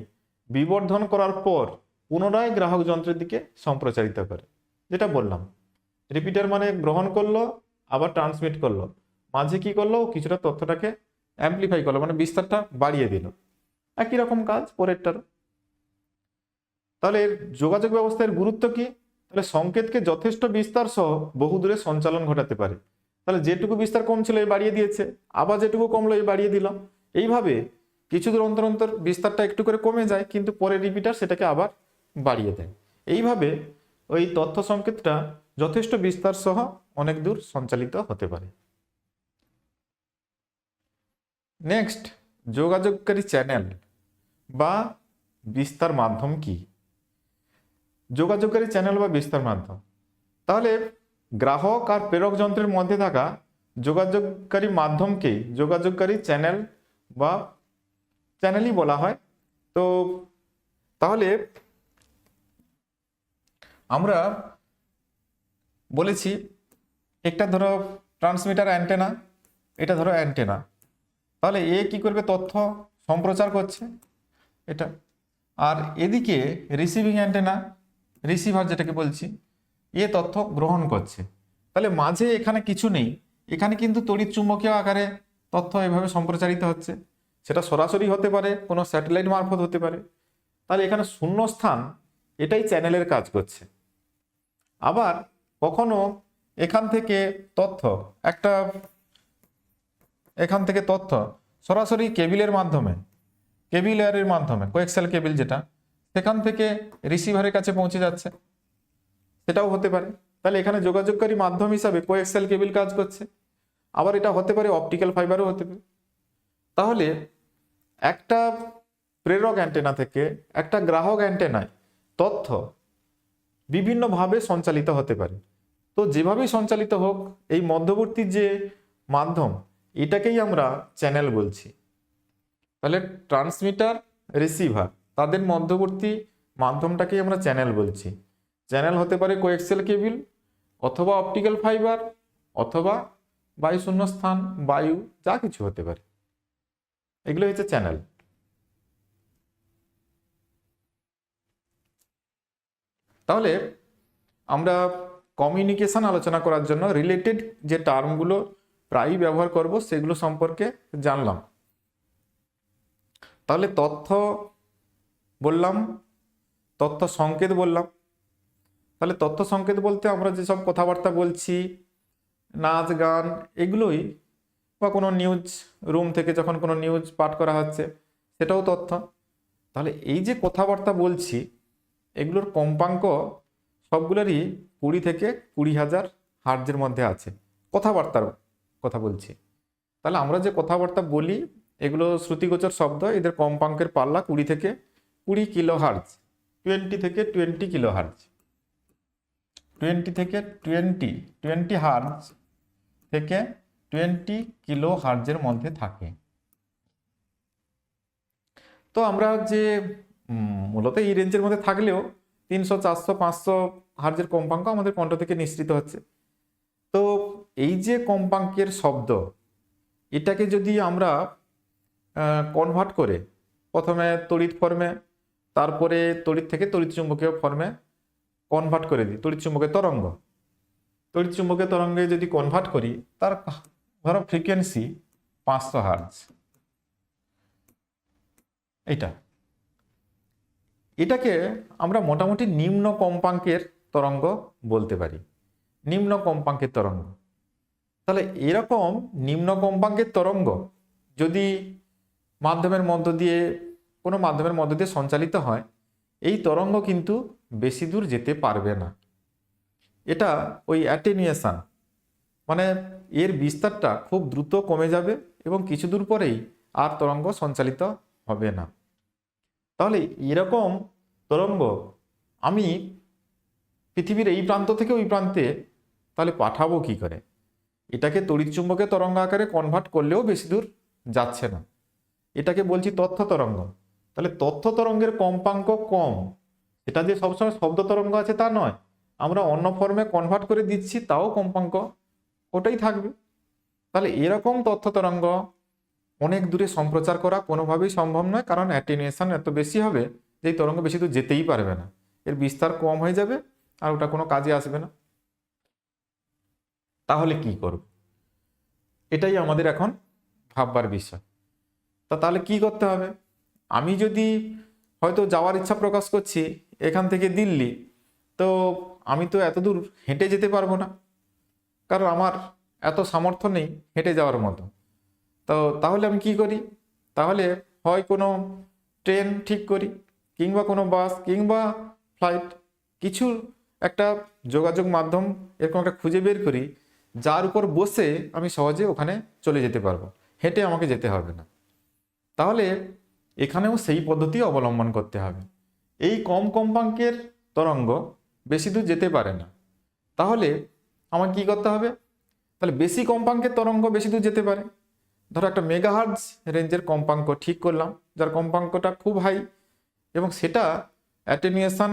বিবর্ধন করার পর পুনরায় গ্রাহক যন্ত্রের দিকে সম্প্রচারিত করে। যেটা বললাম, রিপিটার মানে গ্রহণ করলো আবার ট্রান্সমিট করলো, মাঝে কি করলো, কিছুটা তথ্যটাকে অ্যাম্পলিফাই করলো, মানে বিস্তারটা বাড়িয়ে দিল। একই রকম কাজ পরেরটারও। তাহলে এর যোগাযোগ ব্যবস্থার গুরুত্ব কি? তাহলে সংকেতকে যথেষ্ট বিস্তার সহ বহু দূরে সঞ্চালন ঘটাতে পারে। তাহলে যেটুকু বিস্তার কম ছিল এই বাড়িয়ে দিয়েছে, আবার যেটুকু কমলো এই বাড়িয়ে দিল। এইভাবে কিছু দূর অন্তর অন্তর বিস্তারটা একটু করে কমে যায়, কিন্তু পরের রিপিটার সেটাকে আবার বাড়িয়ে দেয়। এইভাবে ওই তথ্য সংকেতটা যথেষ্ট বিস্তার সহ অনেক দূর সঞ্চালিত হতে পারে। নেক্সট, যোগাযোগকারী চ্যানেল বা বিস্তার মাধ্যম কি? যোগাযোগকারী চ্যানেল বা বিস্তার মাধ্যম, তাহলে গ্রাহক আর প্রেরক যন্ত্রের মধ্যে থাকা যোগাযোগকারী মাধ্যমকেই যোগাযোগকারী চ্যানেল বা চ্যানেলই বলা হয়। তো তাহলে আমরা বলেছি একটা ধরো ট্রান্সমিটার অ্যান্টেনা, এটা ধরো অ্যান্টেনা। তাহলে এ কি করবে, তথ্য সম্প্রচার করছে এটা, আর এদিকে রিসিভিং অ্যান্টেনা, রিসিভার যেটাকে বলছি, এ তথ্য গ্রহণ করছে। তাহলে মাঝে এখানে কিছু নেই, এখানে কিন্তু তড়িৎ চুম্বকীয় আকারে তথ্য এভাবে সম্প্রচারিত হচ্ছে। সেটা সরাসরি হতে পারে, কোনো স্যাটেলাইট মারফত হতে পারে। তাহলে এখানে শূন্য স্থান, এটাই চ্যানেলের কাজ করছে। আবার কখনো এখান থেকে তথ্য এখান থেকে তথ্য সরাসরি কেবিলের মাধ্যমে, কেবিল এর মাধ্যমে, কোয়েক্সিয়াল কেবিল যেটা, সেখান থেকে রিসিভারের কাছে পৌঁছে যাচ্ছে, সেটাও হতে পারে। তাহলে এখানে যোগাযোগকারী মাধ্যম হিসাবে কোয়েক্সিয়াল কেবিল কাজ করছে। আবার এটা হতে পারে অপটিক্যাল ফাইবারও হতে পারে। তাহলে একটা প্রেরক অ্যান্টেনা থেকে একটা গ্রাহক অ্যান্টেনায় তথ্য বিভিন্নভাবে সঞ্চালিত হতে পারে। তো যেভাবেই সঞ্চালিত হোক, এই মধ্যবর্তী যে মাধ্যম, এটাকেই আমরা চ্যানেল বলছি। তাহলে ট্রান্সমিটার, রিসিভার, তাদের মধ্যবর্তী মাধ্যমটাকেই আমরা চ্যানেল বলছি। চ্যানেল হতে পারে কোয়েক্সিয়াল কেবিল, অথবা অপটিক্যাল ফাইবার, অথবা বায়ু শূন্য স্থান, বায়ু, যা কিছু হতে পারে, এগুলো হচ্ছে চ্যানেল। তাহলে আমরা কমিউনিকেশন আলোচনা করার জন্য রিলেটেড যে টার্মগুলো প্রায়ই ব্যবহার করব, সেগুলো সম্পর্কে জানলাম। তাহলে তথ্য বললাম, তথ্য সংকেত বললাম। তাহলে তথ্য সংকেত বলতে আমরা যেসব কথাবার্তা বলছি, নাচ গান, এগুলোই, বা কোনো নিউজ রুম থেকে যখন কোনো নিউজ পাঠ করা হচ্ছে, সেটাও তথ্য। তাহলে এই যে কথাবার্তা বলছি, এগুলোর কম্পাঙ্ক সবগুলোরই 20 থেকে 20,000 হার্টজের মধ্যে আছে। কথাবার্তার কথা বলছি। তাহলে আমরা যে কথাবার্তা বলি, এগুলো শ্রুতিগোচর শব্দ, এদের কম্পাঙ্কের পাল্লা 20 থেকে 20 কিলো হার্টজ, 20 থেকে 20 কিলো হার্টজ, 20 থেকে 20 হার্টজ থেকে 20 কিলো হার্জের মধ্যে থাকে। তো আমরা যে মূলত এই রেঞ্জের মধ্যে থাকলেও 300, 400, 500 হার্জের কম্পাঙ্ক আমাদের কণ্ঠ থেকে নিঃসৃত হচ্ছে। তো এই যে কম্পাঙ্কের শব্দ, এটাকে যদি আমরা কনভার্ট করে প্রথমে তড়িৎ ফর্মে, তারপরে তড়িৎ থেকে তড়িৎ চুম্বকীয় ফর্মে কনভার্ট করে দিই, তড়িৎ চুম্বকের তরঙ্গ, তড়িৎ চুম্বকের তরঙ্গে যদি কনভার্ট করি, তার ধরো ফ্রিকোয়েন্সি 500 হার্জ, এটাকে আমরা মোটামুটি নিম্ন কম্পাঙ্কের তরঙ্গ বলতে পারি, নিম্ন কম্পাঙ্কের তরঙ্গ। তাহলে এরকম নিম্ন কম্পাঙ্কের তরঙ্গ যদি মাধ্যমের মধ্য দিয়ে, কোনো মাধ্যমের মধ্য দিয়ে সঞ্চালিত হয়, এই তরঙ্গ কিন্তু বেশি দূর যেতে পারবে না। এটা ওই অ্যাটেনুয়েশন, মানে এর বিস্তারটা খুব দ্রুত কমে যাবে এবং কিছু দূর পরেই আর তরঙ্গ সঞ্চালিত হবে না। তাহলে এরকম তরঙ্গ আমি পৃথিবীর এই প্রান্ত থেকে ওই প্রান্তে তাহলে পাঠাবো কি করে? এটাকে তড়িৎ চুম্বকের তরঙ্গ আকারে কনভার্ট করলেও বেশি দূর যাচ্ছে না, এটাকে বলছি তথ্য তরঙ্গ। তাহলে তথ্য তরঙ্গের কম্পাঙ্ক কম, এটা যে সবসময় শব্দ তরঙ্গ আছে তা নয়, আমরা অন্য ফর্মে কনভার্ট করে দিচ্ছি, তাও কম্পাঙ্ক ওটাই থাকবে। তাহলে এরকম তথ্য তরঙ্গ অনেক দূরে সম্প্রচার করা কোনোভাবেই সম্ভব নয়, কারণ অ্যাটেনুয়েশন এত বেশি হবে যে এই তরঙ্গ বেশি দূর যেতেই পারবে না, এর বিস্তার কম হয়ে যাবে আর ওটা কোনো কাজে আসবে না। তাহলে কি করব? এটাই আমাদের এখন ভাববার বিষয়। তাহলে কি করতে হবে? আমি যদি হয়তো যাওয়ার ইচ্ছা প্রকাশ করছি এখান থেকে দিল্লি, তো আমি তো এত দূর হেঁটে যেতে পারবো না, কারণ আমার এত সামর্থ্য নেই হেঁটে যাওয়ার মতো। তো তাহলে আমি কি করি? তাহলে হয় কোনো ট্রেন ঠিক করি, কিংবা কোনো বাস কিংবা ফ্লাইট, কিছু একটা যোগাযোগ মাধ্যম এরকম একটা খুঁজে বের করি যার উপর বসে আমি সহজে ওখানে চলে যেতে পারবো, হেঁটে আমাকে যেতে হবে না। তাহলে এখানেও সেই পদ্ধতি অবলম্বন করতে হবে। এই কম কম্পাঙ্কের তরঙ্গ বেশি দূর যেতে পারে না, তাহলে আমার কি করতে হবে? তাহলে বেশি কম্পাঙ্কের তরঙ্গ বেশি দূর যেতে পারে। ধরো একটা মেগাহার্জ রেঞ্জের কম্পাঙ্ক ঠিক করলাম, যার কম্পাঙ্কটা খুব হাই এবং সেটা অ্যাটেনুয়েশন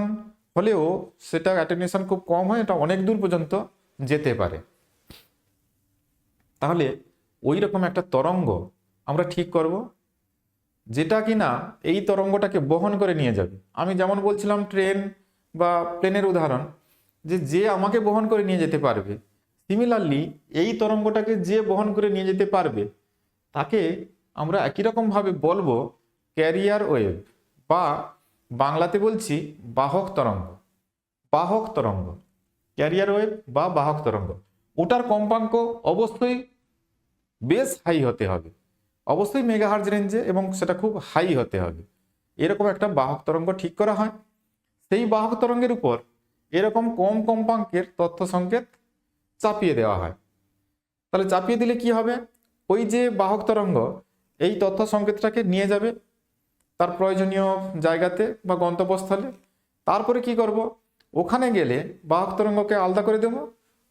হলেও সেটা অ্যাটেনুয়েশন খুব কম হয়, এটা অনেক দূর পর্যন্ত যেতে পারে। তাহলে ওই রকম একটা তরঙ্গ আমরা ঠিক করব, যেটা কিনা এই তরঙ্গটাকে বহন করে নিয়ে যাবে। আমি যেমন বলছিলাম ট্রেন বা প্লেনের উদাহরণ, যে আমাকে বহন করে নিয়ে যেতে পারবে, সিমিলারলি এই তরঙ্গটাকে যে বহন করে নিয়ে যেতে পারবে তাকে আমরা একই রকমভাবে বলবো ক্যারিয়ার ওয়েভ, বা বাংলাতে বলছি বাহক তরঙ্গ। বাহক তরঙ্গ, ক্যারিয়ার ওয়েভ বা বাহক তরঙ্গ, ওটার কম্পাঙ্ক অবশ্যই বেশ হাই হতে হবে, অবশ্যই মেগাহার্জ রেঞ্জে, এবং সেটা খুব হাই হতে হবে। এরকম একটা বাহক তরঙ্গ ঠিক করা হয়। সেই বাহক তরঙ্গের উপর এরকম কম কম্পাঙ্কের তথ্য সংকেত চাপিয়ে দেওয়া হয়। তাহলে চাপিয়ে দিলে কি হবে? ওই যে বাহক তরঙ্গ এই তথ্য সংকেতটাকে নিয়ে যাবে তার প্রয়োজনীয় জায়গাতে বা গন্তব্যস্থলে। তারপরে কি করব? ওখানে গেলে বাহক তরঙ্গকে আলাদা করে দেব,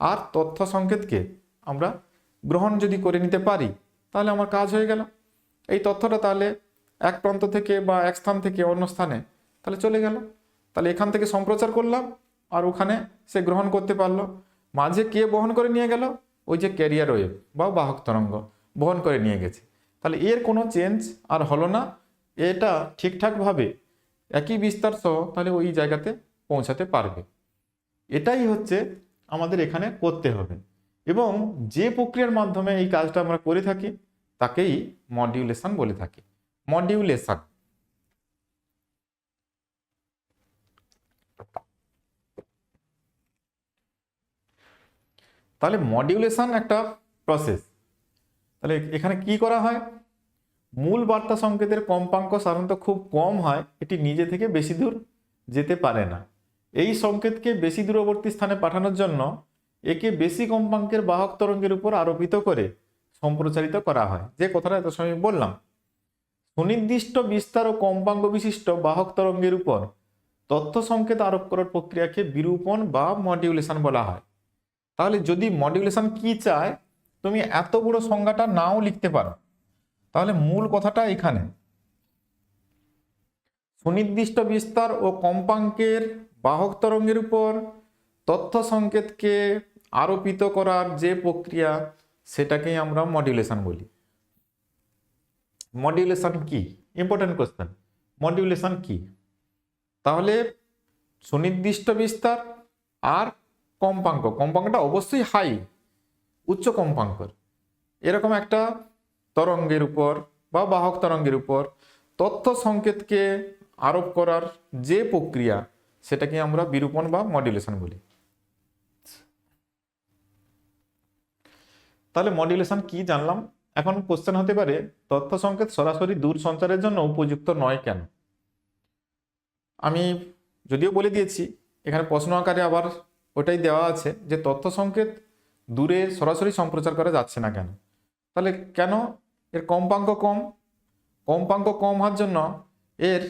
আর তথ্য সংকেতকে আমরা গ্রহণ যদি করে নিতে পারি তাহলে আমার কাজ হয়ে গেল। এই তথ্যটা তাহলে এক প্রান্ত থেকে বা এক স্থান থেকে অন্য স্থানে তাহলে চলে গেল। তাহলে এখান থেকে সম্প্রচার করলাম আর ওখানে সে গ্রহণ করতে পারলো। মাঝে কে বহন করে নিয়ে গেল? ওই যে ক্যারিয়ার ওয়েভ বা বাহক তরঙ্গ বহন করে নিয়ে গেছে। তাহলে এর কোনো চেঞ্জ আর হলো না, এটা ঠিকঠাকভাবে একই বিস্তার সহ তাহলে ওই জায়গাতে পৌঁছাতে পারবে। এটাই হচ্ছে আমাদের এখানে করতে হবে, এবং যে প্রক্রিয়ার মাধ্যমে এই কাজটা আমরা করে থাকি তাকেই মডিউলেশন বলে থাকি। মডিউলেশন। তাহলে মডিউলেশন একটা প্রসেস। তাহলে এখানে কি করা হয়? মূল বার্তা সংকেতের কম্পাঙ্ক সাধারণত খুব কম হয়, এটি নিজে থেকে বেশি দূর যেতে পারে না। এই সংকেতকে বেশি দূরবর্তী স্থানে পাঠানোর জন্য একে বেশি কম্পাঙ্কের বাহক তরঙ্গের উপর আরোপিত করে সম্প্রচারিত করা হয়। যে কথাটা এত সময় বললাম, সুনির্দিষ্ট বিস্তার ও কম্পাঙ্ক বিশিষ্ট বাহক তরঙ্গের উপর তথ্য সংকেত আরোপ করার প্রক্রিয়াকে বিরূপণ বা মডিউলেশন বলা হয়। তাহলে যদি মডিউলেশন কি চায়, তুমি এত বড় সংজ্ঞাটা নাও লিখতে পারো। তাহলে মূল কথাটা এখানে, সুনির্দিষ্ট বিস্তার ও কম্পাঙ্কের বাহক তরঙ্গের উপর তথ্য সংকেতকে আরোপিত করার যে প্রক্রিয়া সেটাকেই আমরা মডিউলেশন বলি। মডিউলেশন কি? ইম্পর্টেন্ট কোশ্চেন, মডিউলেশন কি? তাহলে সুনির্দিষ্ট বিস্তার আর কম্পাঙ্ক, কম্পাঙ্কটা অবশ্যই হাই, উচ্চ কম্পাঙ্কর, এরকম একটা তরঙ্গের উপর বা বাহক তরঙ্গের উপর তথ্য সংকেতকে আরোপ করার যে প্রক্রিয়া সেটাকে আমরা বিরূপণ বা মডিউলেশন বলি। তাহলে মডিউলেশন কি জানলাম। এখন কোশ্চেন হতে পারে তথ্য সংকেত সরাসরি দূর সঞ্চারের জন্য উপযুক্ত নয় কেন? আমি যদিও বলে দিয়েছি, এখানে প্রশ্ন আকারে আবার ওটাই দেওয়া আছে যে তথ্য সংকেত দূরে সরাসরি সম্প্রচার করা যাচ্ছে না কেন। তাহলে কেন? এর কম্পাঙ্ক কম, কম্পাঙ্ক কম হওয়ার জন্য এর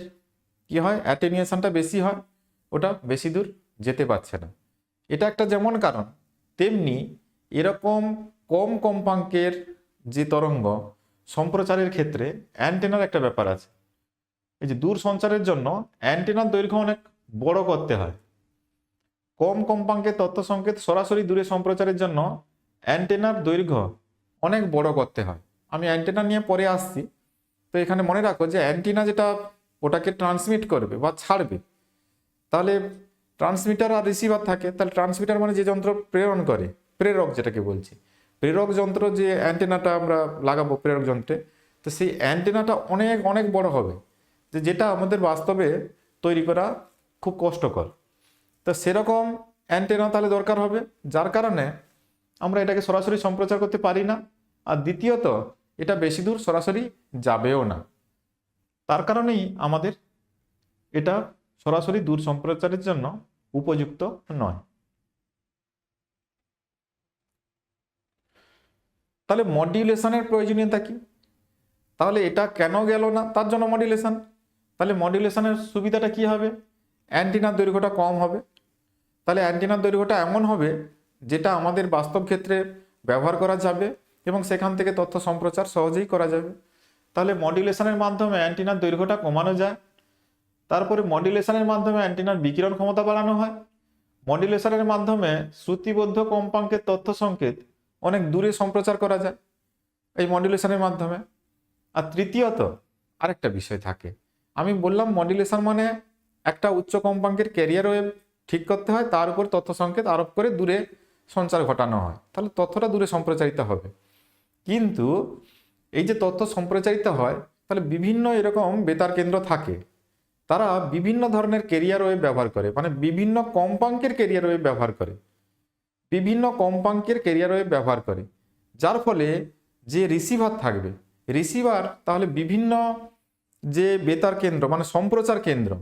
কি হয়, অ্যাটেনুয়েশনটা বেশি হয়, ওটা বেশি দূর যেতে পারছে না। এটা একটা যেমন কারণ, তেমনি এরকম কম কম্পাঙ্কের যে তরঙ্গ সম্প্রচারের ক্ষেত্রে অ্যান্টেনার একটা ব্যাপার আছে। এই যে দূর সঞ্চারের জন্য অ্যান্টেনার দৈর্ঘ্য অনেক বড় করতে হয়। কম কম্পাঙ্কের তথ্য সংকেত সরাসরি দূরে সম্প্রচারের জন্য অ্যান্টেনার দৈর্ঘ্য অনেক বড় করতে হয়। আমি অ্যান্টেনা নিয়ে পরে আসছি। তো এখানে মনে রাখো যে অ্যান্টেনা যেটা ওটাকে ট্রান্সমিট করবে বা ছাড়বে, তাহলে ট্রান্সমিটার আর রিসিভার থাকে। তাহলে ট্রান্সমিটার মানে যে যন্ত্র প্রেরণ করে, প্রেরক যেটাকে বলছি, প্রেরক যন্ত্র যে অ্যান্টেনাটা আমরা লাগাবো প্রেরক যন্ত্রে, তো সেই অ্যান্টেনাটা অনেক অনেক বড় হবে, যেটা আমাদের বাস্তবে তৈরি করা খুব কষ্টকর। তো সেরকম অ্যান্টেনা তাহলে দরকার হবে, যার কারণে আমরা এটাকে সরাসরি সম্প্রচার করতে পারি না। আর দ্বিতীয়ত এটা বেশি দূর সরাসরি যাবেও না, তার কারণেই আমাদের এটা সরাসরি দূর সম্প্রচারের জন্য উপযুক্ত নয়। তাহলে মডিউলেশনের প্রয়োজনীয়তা কি? তাহলে এটা কেন গেল না, তার জন্য মডিউলেশন। তাহলে মডিউলেশনের সুবিধাটা কি হবে? অ্যান্টেনার দৈর্ঘ্যটা কম হবে। তাহলে অ্যান্টেনার দৈর্ঘ্যটা এমন হবে যেটা আমাদের বাস্তব ক্ষেত্রে ব্যবহার করা যাবে এবং সেখান থেকে তথ্য সম্প্রচার সহজেই করা যাবে। তাহলে মডিউলেশনের মাধ্যমে অ্যান্টেনার দৈর্ঘ্যটা কমানো যায়। তারপরে মডিউলেশনের মাধ্যমে অ্যান্টেনার বিকিরণ ক্ষমতা বাড়ানো হয়। মডিউলেশনের মাধ্যমে শ্রুতিবদ্ধ কম্পাঙ্কের তথ্য সংকেত অনেক দূরে সম্প্রচার করা যায় এই মডিউলেশনের মাধ্যমে। আর তৃতীয়ত আরেকটা বিষয় থাকে, আমি বললাম মডিউলেশন মানে একটা উচ্চ কম্পাঙ্কের ক্যারিয়ার ওয়েভ ঠিক করতে হয়, তার উপর তথ্য সংকেত আরোপ করে দূরে সঞ্চার ঘটানো হয়, তাহলে তথ্যটা দূরে সম্প্রচারিত হবে। কিন্তু এই যে তথ্য সম্প্রচারিত হয়, তাহলে বিভিন্ন এরকম বেতার কেন্দ্র থাকে, তারা বিভিন্ন ধরনের ক্যারিয়ার ওয়েভ ব্যবহার করে, মানে বিভিন্ন কম্পাঙ্কের ক্যারিয়ার ওয়েভ ব্যবহার করে, বিভিন্ন কম্পাঙ্কের ক্যারিয়ার ওয়েভ ব্যবহার করে, যার ফলে যে রিসিভার থাকবে, রিসিভার তাহলে বিভিন্ন যে বেতার কেন্দ্র মানে সম্প্রচার কেন্দ্র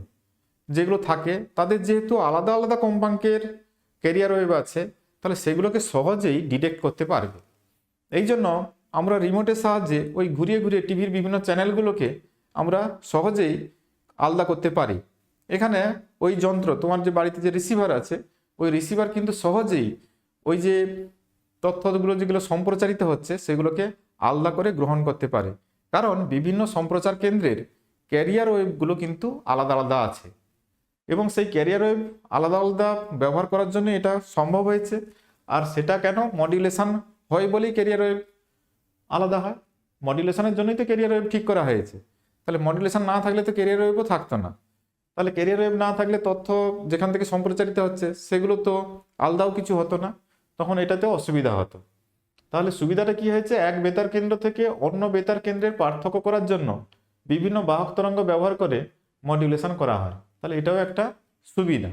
যেগুলো থাকে, তাদের যেহেতু আলাদা আলাদা কম্পাঙ্কের ক্যারিয়ার ওয়েভ আছে, তাহলে সেগুলোকে সহজেই ডিটেক্ট করতে পারবে। এই জন্য আমরা রিমোটের সাহায্যে ওই ঘুরিয়ে ঘুরিয়ে টিভির বিভিন্ন চ্যানেলগুলোকে আমরা সহজেই আলাদা করতে পারি। এখানে ওই যন্ত্র, তোমার যে বাড়িতে যে রিসিভার আছে, ওই রিসিভার কিন্তু সহজেই ওই যে তথ্যগুলো যেগুলো সম্প্রচারিত হচ্ছে সেগুলোকে আলাদা করে গ্রহণ করতে পারে, কারণ বিভিন্ন সম্প্রচার কেন্দ্রের ক্যারিয়ার ওয়েভগুলো কিন্তু আলাদা আলাদা আছে এবং সেই ক্যারিয়ার ওয়েভ আলাদা আলাদা ব্যবহার করার জন্য এটা সম্ভব হয়েছে। আর সেটা কেন? মডিউলেশন হয় বলেই ক্যারিয়ার ওয়েভ আলাদা হয়, মডিউলেশনের জন্যই তো ক্যারিয়ার ওয়েভ ঠিক করা হয়েছে। তাহলে মডিউলেশন না থাকলে তো ক্যারিয়ার ওয়েভও থাকতো না। তাহলে ক্যারিয়ার ওয়েভ না থাকলে তথ্য যেখান থেকে সম্প্রচারিত হচ্ছে সেগুলো তো আলাদাও কিছু হতো না, তখন এটাতেও অসুবিধা হতো। তাহলে সুবিধাটা কি হয়েছে? এক বেতার কেন্দ্র থেকে অন্য বেতার কেন্দ্রের পার্থক্য করার জন্য বিভিন্ন বাহক তরঙ্গ ব্যবহার করে মডিউলেশন করা হয়। তাহলে এটাও একটা সুবিধা।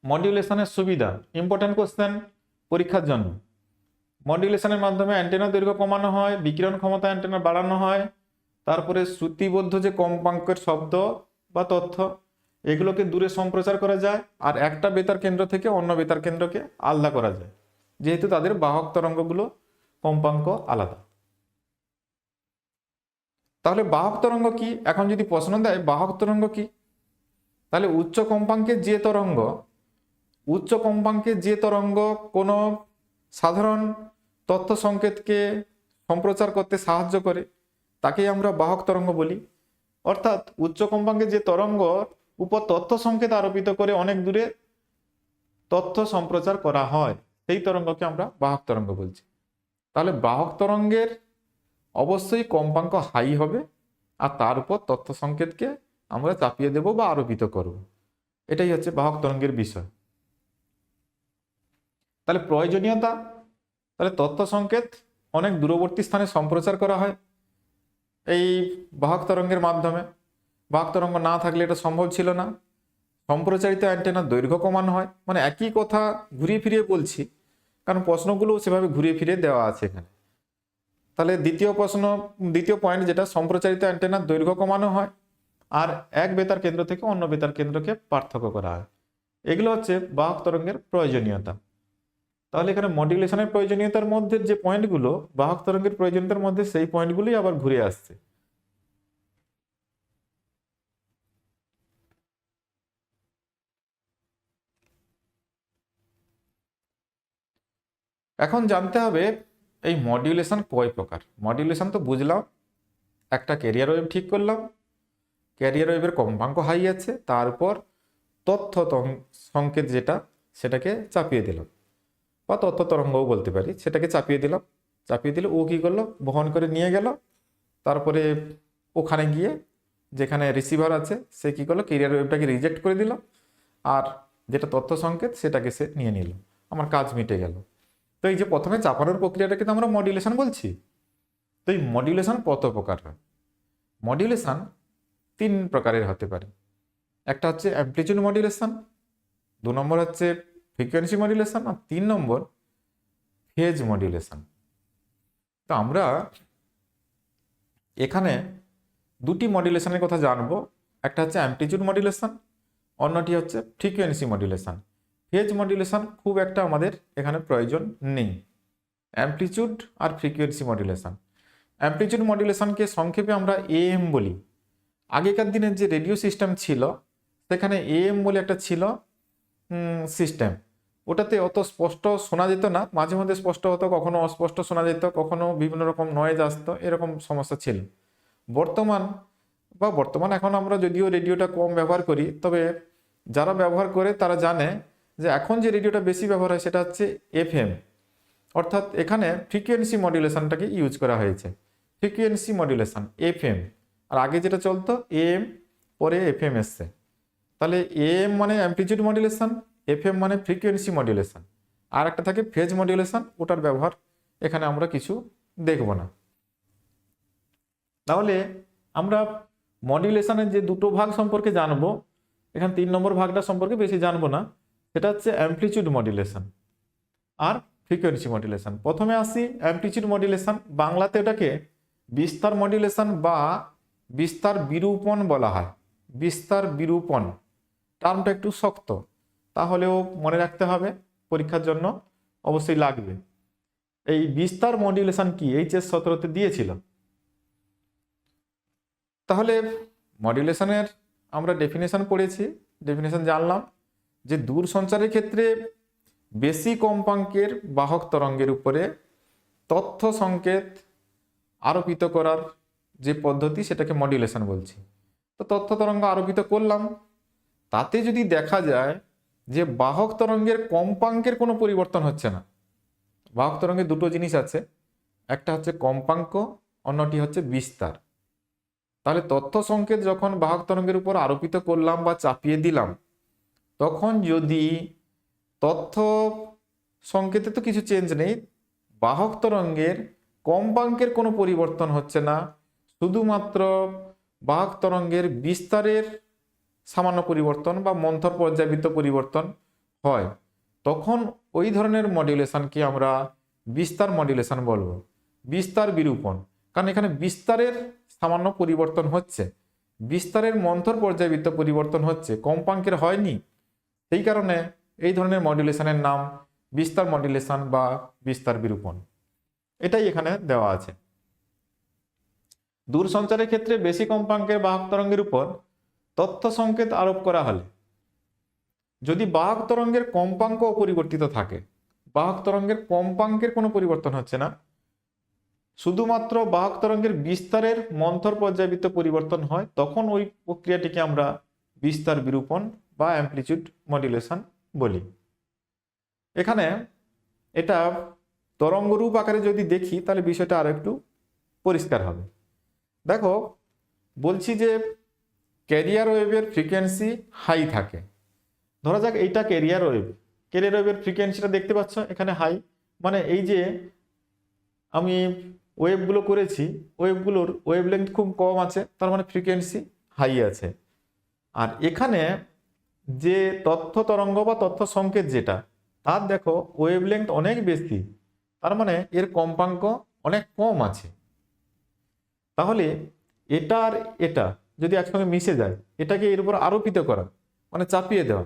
মডিউলেশনের সুবিধা, ইম্পর্টেন্ট কোশ্চেন পরীক্ষার জন্য। মডিউলেশনের মাধ্যমে অ্যান্টেনার দৈর্ঘ্য কমানো হয়, বিকিরণ ক্ষমতা অ্যান্টেনা বাড়ানো হয়, তারপরে শ্রুতিবদ্ধ যে কম্পাঙ্কের শব্দ বা তথ্য এগুলোকে দূরে সম্প্রচার করা যায়, আর একটা বেতার কেন্দ্র থেকে অন্য বেতার কেন্দ্রকে আলাদা করা যায়, যেহেতু তাদের বাহক তরঙ্গগুলো কম্পাঙ্ক আলাদা। তাহলে বাহক তরঙ্গ কি? এখন যদি প্রশ্ন দেয় বাহক তরঙ্গ কি, তাহলে উচ্চ কম্পাঙ্কের যে তরঙ্গ কোনো সাধারণ তথ্য সংকেতকে সম্প্রচার করতে সাহায্য করে, তাকেই আমরা বাহক তরঙ্গ বলি। অর্থাৎ উচ্চ কম্পাঙ্কের যে তরঙ্গ উপর তথ্য সংকেত আরোপিত করে অনেক দূরে তথ্য সম্প্রচার করা হয়, সেই তরঙ্গকে আমরা বাহক তরঙ্গ বলছি। তাহলে বাহক তরঙ্গের অবশ্যই কম্পাঙ্ক হাই হবে, আর তার উপর তথ্য সংকেতকে আমরা চাপিয়ে দেব বা আরোপিত করব। এটাই হচ্ছে বাহক তরঙ্গের বিষয়। তাহলে প্রয়োজনীয়তা, তাহলে তথ্য সংকেত অনেক দূরবর্তী স্থানে সম্প্রচার করা হয় এই বাহক তরঙ্গের মাধ্যমে। বাহক তরঙ্গ না থাকলে এটা সম্ভব ছিল না। সম্প্রচারিত অ্যান্টেনার দৈর্ঘ্য কমানো হয়, মানে একই কথা ঘুরিয়ে ফিরিয়ে বলছি, কারণ প্রশ্নগুলো সেভাবে ঘুরিয়ে ফিরিয়ে দেওয়া আছে এখানে। তাহলে দ্বিতীয় পয়েন্ট যেটা, সম্প্রচারিত অ্যান্টেনার দৈর্ঘ্য কমানো হয়, আর এক বেতার কেন্দ্র থেকে অন্য বেতার কেন্দ্রকে পার্থক্য করা হয়। এগুলো হচ্ছে বাহক তরঙ্গের প্রয়োজনীয়তা। তাহলে এখানে মডুলেশনের প্রয়োজনীয়তার মধ্যে যে পয়েন্টগুলো, বাহক তরঙ্গের প্রয়োজনীয়তার মধ্যে সেই পয়েন্টগুলোই আবার ঘুরে আসছে। এখন জানতে হবে এই মডুলেশন কয় প্রকার। মডুলেশন তো বুঝলাম, একটা ক্যারিয়ার ওয়েভ ঠিক করলাম, ক্যারিয়ার ওয়েভের কম্পাঙ্ক হাই আছে, তারপর তথ্য সংকেত যেটা সেটাকে চাপিয়ে দিলাম, বা তথ্য তরঙ্গও বলতে পারি, সেটাকে চাপিয়ে দিলাম। চাপিয়ে দিলে ও কী করলো, বহন করে নিয়ে গেল, তারপরে ওখানে গিয়ে যেখানে রিসিভার আছে সে কী করলো, ক্যারিয়ার ওয়েভটাকে রিজেক্ট করে দিল, আর যেটা তথ্য সংকেত সেটাকে সে নিয়ে নিল, আমার কাজ মিটে গেল। তো এই যে প্রথমে চাপানোর প্রক্রিয়াটাকে তো আমরা মডুলেশন বলছি। তো এই মডুলেশন কত প্রকার হয়? মডুলেশন 3 প্রকারের হতে পারে। একটা হচ্ছে অ্যামপ্লিটিউড মডুলেশন, 2 নম্বর হচ্ছে ফ্রিকোয়েন্সি মডুলেশন, আর 3 নম্বর ফেজ মডুলেশন। তো আমরা এখানে দুটি মডুলেশনের কথা জানবো, একটা হচ্ছে অ্যামপ্লিটিউড মডুলেশন, অন্যটি হচ্ছে ফ্রিকোয়েন্সি মডুলেশন। ফেজ মডুলেশন খুব একটা আমাদের এখানে প্রয়োজন নেই। অ্যামপ্লিটিউড আর ফ্রিকোয়েন্সি মডুলেশন। অ্যামপ্লিটিউড মডুলেশনকে সংক্ষেপে আমরা এএম বলি। আগেকার দিনের যে রেডিও সিস্টেম ছিল সেখানে এএম বলে একটা ছিল সিস্টেম, ওটাতে অত স্পষ্ট শোনা যেত না, মাঝে মধ্যে স্পষ্ট হতো, কখনো অস্পষ্ট শোনা যেত, কখনো বিভিন্ন রকম নয়েজ আসতো, এরকম সমস্যা ছিল। বর্তমান এখন আমরা যদিও রেডিওটা কম ব্যবহার করি, তবে যারা ব্যবহার করে তারা জানে যে এখন যে রেডিওটা বেশি ব্যবহার হয় সেটা হচ্ছে এফএম, অর্থাৎ এখানে ফ্রিকোয়েন্সি মডুলেশনটাকে ইউজ করা হয়েছে। ফ্রিকোয়েন্সি মডুলেশন এফএম, আর আগে যেটা চলতো এএম, পরে এফএম এসছে। তাহলে এএম মানে অ্যামপ্লিটিউড মডুলেশন, এফএম মানে ফ্রিকোয়েন্সি মডুলেশন, আর একটা থাকে ফেজ মডুলেশন, ওটার ব্যবহার এখানে আমরা কিছু দেখব না। তাহলে আমরা মডুলেশনের যে দুটো ভাগ সম্পর্কে জানবো, এখানে 3 নম্বর ভাগটা সম্পর্কে বেশি জানবো না, সেটা হচ্ছে অ্যামপ্লিটিউড মডুলেশন আর ফ্রিকোয়েন্সি মডুলেশন। প্রথমে আসি অ্যামপ্লিটিউড মডুলেশন, বাংলাতে এটাকে বিস্তার মডুলেশন বা বিস্তার বিরূপণ বলা হয়। বিস্তার বিরূপণ টার্মটা একটু শক্ত, তাহলেও মনে রাখতে হবে, পরীক্ষার জন্য অবশ্যই লাগবে। এই বিস্তার মডুলেশন কি এইচএস 17-তে দিয়েছিল। তাহলে মডুলেশনের আমরা ডেফিনেশন পড়েছি, ডেফিনেশন জানলাম যে দূর সঞ্চারের ক্ষেত্রে বেশি কম্পাঙ্কের বাহক তরঙ্গের উপরে তথ্য সংকেত আরোপিত করার যে পদ্ধতি সেটাকে মডুলেশন বলছি। তো তথ্য তরঙ্গ আরোপিত করলাম, তাতে যদি দেখা যায় যে বাহক তরঙ্গের কম্পাঙ্কের কোনো পরিবর্তন হচ্ছে না। বাহক তরঙ্গে দুটো জিনিস আছে, একটা হচ্ছে কম্পাঙ্ক, অন্যটি হচ্ছে বিস্তার। তাহলে তথ্য সংকেত যখন বাহক তরঙ্গের উপর আরোপিত করলাম বা চাপিয়ে দিলাম, তখন যদি তথ্য সংকেতে তো কিছু চেঞ্জ নেই, বাহক তরঙ্গের কম্পাঙ্কের কোনো পরিবর্তন হচ্ছে না, শুধুমাত্র বাহক তরঙ্গের বিস্তারের সামান্য পরিবর্তন বা মন্থর পর্যাবৃত্ত পরিবর্তন হয়, তখন ওই ধরনের মডুলেশনকে আমরা বিস্তার মডুলেশন বলবো। বিস্তার বিরূপণ, কারণ এখানে বিস্তারের সামান্য পরিবর্তন হচ্ছে, বিস্তারের মন্থর পর্যাবৃত্ত পরিবর্তন হচ্ছে, কম্পাঙ্কের হয়নি। সেই কারণে এই ধরনের মডুলেশনের নাম বিস্তার মডুলেশন বা বিস্তার বিরূপণ। এটাই এখানে দেওয়া আছে। দূর সঞ্চারের ক্ষেত্রে বেশি কম্পাঙ্কের বাহক তরঙ্গের উপর তথ্য সংকেত আরোপ করা হলে, যদি বাহক তরঙ্গের কম্পাঙ্ক অপরিবর্তিত থাকে, বাহক তরঙ্গের কম্পাঙ্কের কোনো পরিবর্তন হচ্ছে না, শুধুমাত্র বাহক তরঙ্গের বিস্তারের মন্থর পর্যায়বৃত্ত পরিবর্তন হয়, তখন ওই প্রক্রিয়াটিকে আমরা বিস্তার বিরূপণ বা অ্যামপ্লিচিউড মডুলেশন বলি। এখানে এটা তরঙ্গরূপ আকারে যদি দেখি তাহলে বিষয়টা আরো একটু পরিষ্কার হবে। দেখো, বলছি যে ক্যারিয়ার ওয়েভের ফ্রিকোয়েন্সি হাই থাকে। ধরা যাক এইটা ক্যারিয়ার ওয়েভ, ক্যারিয়ার ওয়েভের ফ্রিকোয়েন্সিটা দেখতে পাচ্ছ এখানে হাই, মানে এই যে আমি ওয়েভগুলো করেছি ওয়েভগুলোর ওয়েভলেংথ খুব কম আছে, তার মানে ফ্রিকোয়েন্সি হাই আছে। আর এখানে যে তথ্য তরঙ্গ বা তথ্য সংকেত যেটা, তার দেখো ওয়েভলেংথ অনেক বেশি, তার মানে এর কম্পাঙ্ক অনেক কম আছে। তাহলে এটা আর এটা যদি একসঙ্গে মিশে যায়, এটাকে এর উপর আরোপিত করা মানে চাপিয়ে দেওয়া।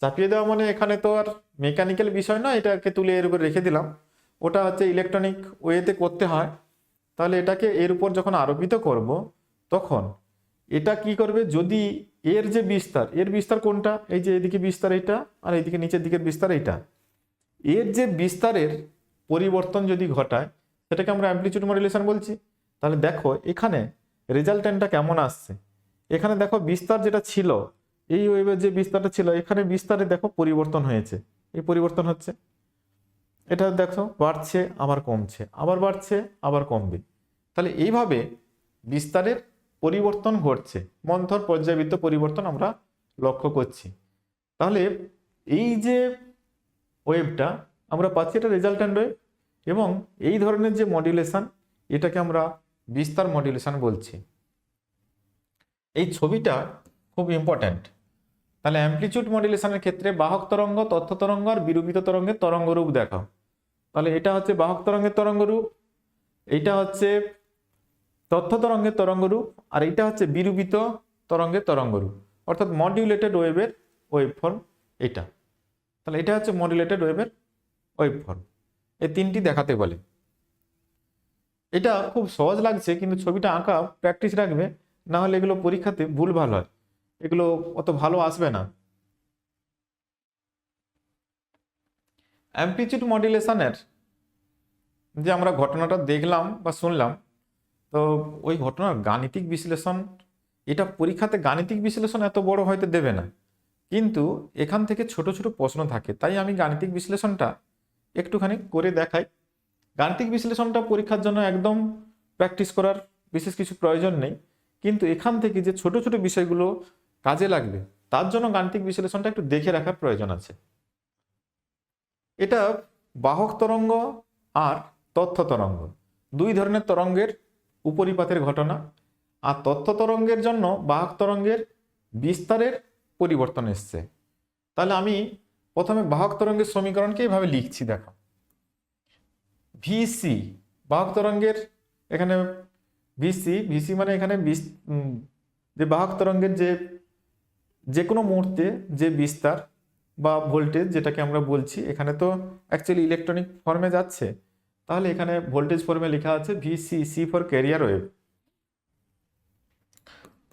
চাপিয়ে দেওয়া মানে এখানে তো আর মেকানিক্যাল বিষয় না, এটাকে তুলে এর উপর রেখে দিলাম, ওটা হচ্ছে ইলেকট্রনিক ওয়েতে করতে হয়। তাহলে এটাকে এর উপর যখন আরোপিত করব, তখন এটা কি করবে, যদি এর যে বিস্তার, এর বিস্তার কোনটা, এই যে এদিকে বিস্তার এইটা আর এইদিকে নিচের দিকের বিস্তার এইটা, এর যে বিস্তারের পরিবর্তন যদি ঘটায়, সেটাকে আমরা অ্যামপ্লিচিউড মডুলেশন বলছি। তাহলে দেখো এখানে রেজাল্টেন্টটা কেমন আসছে। এখানে দেখো বিস্তার যেটা ছিল, এই ওয়েভের যে বিস্তারটা ছিল, এখানে বিস্তারে দেখো পরিবর্তন হয়েছে, এই পরিবর্তন হচ্ছে, এটা দেখো বাড়ছে আবার কমছে, আবার বাড়ছে আবার কমবে। তাহলে এইভাবে বিস্তারের পরিবর্তন ঘটছে, মন্থর পর্যায়বৃত্ত পরিবর্তন আমরা লক্ষ্য করছি। তাহলে এই যে ওয়েভটা আমরা পাচ্ছি, এটা রেজাল্ট্যান্ট ওয়েভ, এবং এই ধরনের যে মডুলেশন, এটাকে আমরা বিস্তার মডুলেশন বলছি। এই ছবিটা খুব ইম্পর্ট্যান্ট। তাহলে অ্যামপ্লিচিউড মডুলেশনের ক্ষেত্রে বাহক তরঙ্গ, তথ্য তরঙ্গ আর বিরূপিত তরঙ্গের তরঙ্গরূপ দেখাও। তাহলে এটা হচ্ছে বাহক তরঙ্গের তরঙ্গরূপ, এইটা হচ্ছে তথ্য তরঙ্গের তরঙ্গরূপ, আর এইটা হচ্ছে বিরূপিত তরঙ্গের তরঙ্গরূপ, অর্থাৎ মডিউলেটেড ওয়েভের ওয়েভ ফর্ম এটা। তাহলে এটা হচ্ছে মডিউলেটেড ওয়েভের ওয়েভ ফর্ম। এই তিনটি দেখাতে বলে। এটা খুব সহজ লাগছে, কিন্তু ছবিটা আঁকা প্র্যাকটিস রাখবে, না হলে এগুলো পরীক্ষাতে ভুলভাল হয়, এগুলো অত ভালো আসবে না। অ্যামপ্লিচিউড মডুলেশনের যে আমরা ঘটনাটা দেখলাম বা শুনলাম, তো ওই ঘটনার গাণিতিক বিশ্লেষণ, এটা পরীক্ষাতে গাণিতিক বিশ্লেষণ এত বড় হয়তো দেবে না, কিন্তু এখান থেকে ছোট ছোট প্রশ্ন থাকে, তাই আমি গাণিতিক বিশ্লেষণটা একটুখানি করে দেখাই। গাণিতিক বিশ্লেষণটা পরীক্ষার জন্য একদম প্র্যাকটিস করার বিশেষ কিছু প্রয়োজন নেই, কিন্তু এখান থেকে যে ছোট ছোট বিষয়গুলো কাজে লাগবে, তার জন্য গাণিতিক বিশ্লেষণটা একটু দেখে রাখার প্রয়োজন আছে। এটা বাহক তরঙ্গ আর তথ্য তরঙ্গ, দুই ধরনের তরঙ্গের উপরিপাতের ঘটনা। আর তথ্য তরঙ্গের জন্য বাহক তরঙ্গের বিস্তারের পরিবর্তন এসছে। তাহলে আমি প্রথমে বাহক তরঙ্গের সমীকরণকে এইভাবে লিখছি, দেখো ভিসি বাহক তরঙ্গের, এখানে ভিসি, ভিসি মানে এখানে যে বাহক তরঙ্গের যে কোনো মুহূর্তে যে বিস্তার বা ভোল্টেজ যেটাকে আমরা বলছি, এখানে তো অ্যাকচুয়ালি ইলেকট্রনিক ফর্মে যাচ্ছে, তাহলে এখানে ভোল্টেজ ফর্মে লেখা আছে VC, C for carrier wave,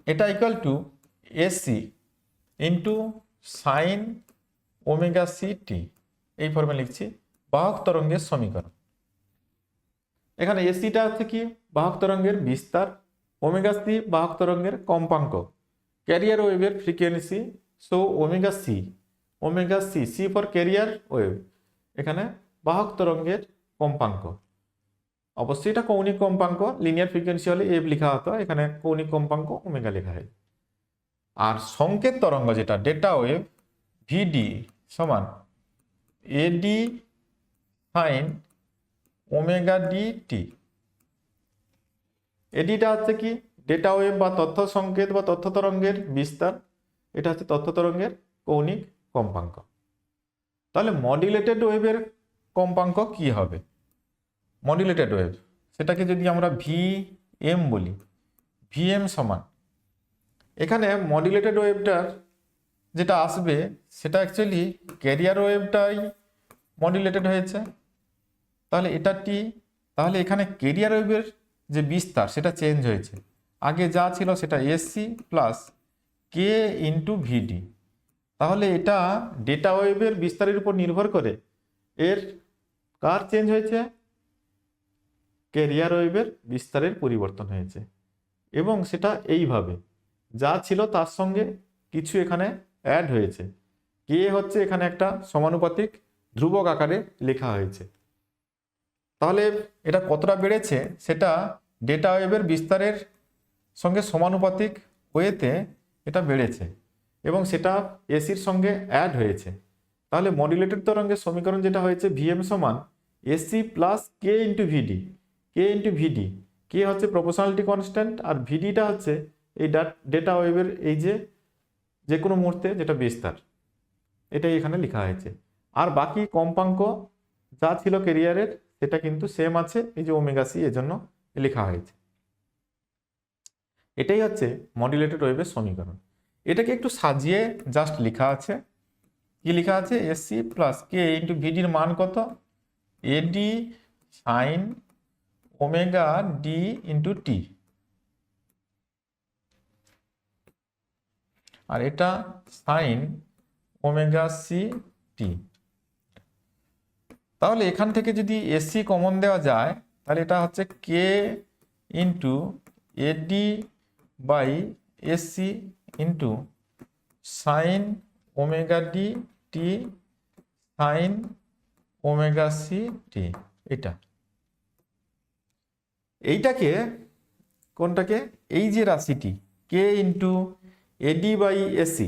এটা equal to AC into sine omega C T, এই ফর্মে লিখছি বাহক তরঙ্গের সমীকরণ। এখানে এসিটা হচ্ছে কি বাহক তরঙ্গের বিস্তার, ওমেগা সি বাহক তরঙ্গের কম্পাঙ্ক, ক্যারিয়ার ওয়েভের frequency, so omega c, c for carrier wave, এখানে বাহক তরঙ্গের কম্পাঙ্ক। অবশ্যই এটা কৌণিক কম্পাঙ্ক, লিনিয়ার ফ্রিকোয়েন্সি হলে এফ লেখা হতো, এখানে কৌণিক কম্পাঙ্ক ওমেগা লেখা হয়। আর সংকেত তরঙ্গ যেটা ডেটা ওয়েভ, ভিডি সমান এডি সাইন ওমেগা ডি টি। এডিটা হচ্ছে কি ডেটা ওয়েভ বা তথ্য সংকেত বা তথ্য তরঙ্গের বিস্তার, এটা হচ্ছে তথ্য তরঙ্গের কৌণিক কম্পাঙ্ক। তাহলে মডুলেটেড ওয়েভের কম্পাঙ্ক কি হবে? মডুলেটেড ওয়েভ, সেটাকে যদি আমরা ভিএম বলি, ভিএম সমান, এখানে মডুলেটেড ওয়েভটার যেটা আসবে সেটা অ্যাকচুয়ালি ক্যারিয়ার ওয়েভটাই মডুলেটেড হয়েছে, তাহলে এটা টি, তাহলে এখানে ক্যারিয়ার ওয়েভের যে বিস্তার সেটা চেঞ্জ হয়েছে, আগে যা ছিল সেটা এসসি প্লাস কে ইন্টু ভিডি। তাহলে এটা ডেটা ওয়েভের বিস্তারের উপর নির্ভর করে এর কার চেঞ্জ হয়েছে, ক্যারিয়ার ওয়েভের বিস্তারের পরিবর্তন হয়েছে, এবং সেটা এইভাবে যা ছিল তার সঙ্গে কিছু এখানে অ্যাড হয়েছে। কে হচ্ছে এখানে একটা সমানুপাতিক ধ্রুবক আকারে লেখা হয়েছে। তাহলে এটা কতটা বেড়েছে সেটা ডেটা ওয়েভের বিস্তারের সঙ্গে সমানুপাতিক ওয়েতে এটা বেড়েছে, এবং সেটা এসির সঙ্গে অ্যাড হয়েছে। তাহলে মডুলেটেড তরঙ্গের সমীকরণ যেটা হয়েছে ভিএম সমান এসি প্লাস কে ইন্টু ভিডি। কে ইন্টু ভিডি, কে হচ্ছে প্রপোর্শনালিটি কনস্ট্যান্ট, আর ভিডিটা হচ্ছে এই ডেটা ওয়েভের এই যে কোনো মুহূর্তে যেটা বিস্তার, এটাই এখানে লেখা হয়েছে। আর বাকি কম্পাঙ্ক যা ছিল ক্যারিয়ারের সেটা কিন্তু সেম আছে, এই যে ওমেগা সি, এজন্য লেখা হয়েছে। এটাই হচ্ছে মডুলেটেড ওয়েভের সমীকরণ। এটাকে একটু সাজিয়ে জাস্ট লেখা আছে। কি লেখা আছে, এসি প্লাস কে ইন্টু ভিডির মান কত, এডি সাইন ওমেগা ডি ইন্টু টি, আর এটা সাইন ওমেগা সি টি। তাহলে এখান থেকে যদি এসি কমন দেওয়া যায় তাহলে এটা হচ্ছে K into AD by AC into sine omega D T sine omega C T. এইটাকে কোনটাকে, এই যে রাশিটি K into AD by AC,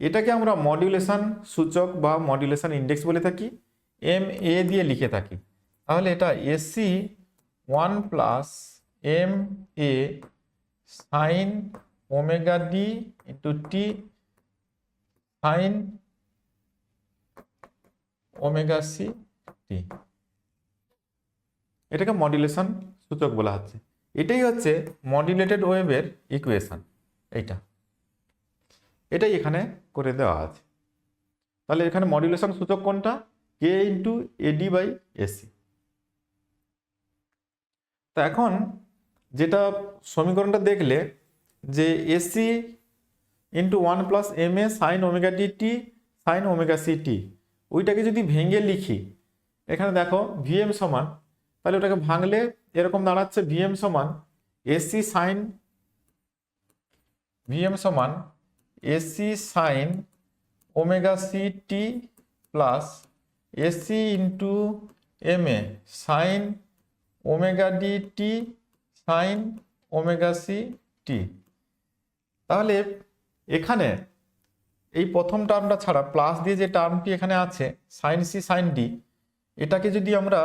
এটাকে আমরা মডুলেশন সূচক বা মডুলেশন ইন্ডেক্স বলে থাকি, এম এ দিয়ে লিখে থাকি। তাহলে এটা AC 1 plus M A sine omega D into T sine omega C T, এটাকে মডুলেশন সূচক বলা হচ্ছে। এটাই হচ্ছে মডুলেটেড ওয়েভের ইকুয়েশন। এটাই এখানে করে দেওয়া আছে। তাহলে এখানে মডুলেশন সূচক কোনটা, K into AD by AC. তো এখন যেটা সমীকরণটা দেখলে যে AC into 1 plus M A sine omega D T sine omega C T, ওইটাকে যদি ভেঙে লিখি, এখানে দেখো ভিএম সমান, তাহলে ওটাকে ভাঙলে এরকম দাঁড়াচ্ছে ভিএম সমান এসি সাইন, ভিএম সমান AC sine omega C T plus AC into M A sine omega D T sine omega C T. তাহলে এখানে এই প্রথম টার্মটা ছাড়া প্লাস দিয়ে যে টার্মটি এখানে আছে সাইন সি সাইন ডি, এটাকে যদি আমরা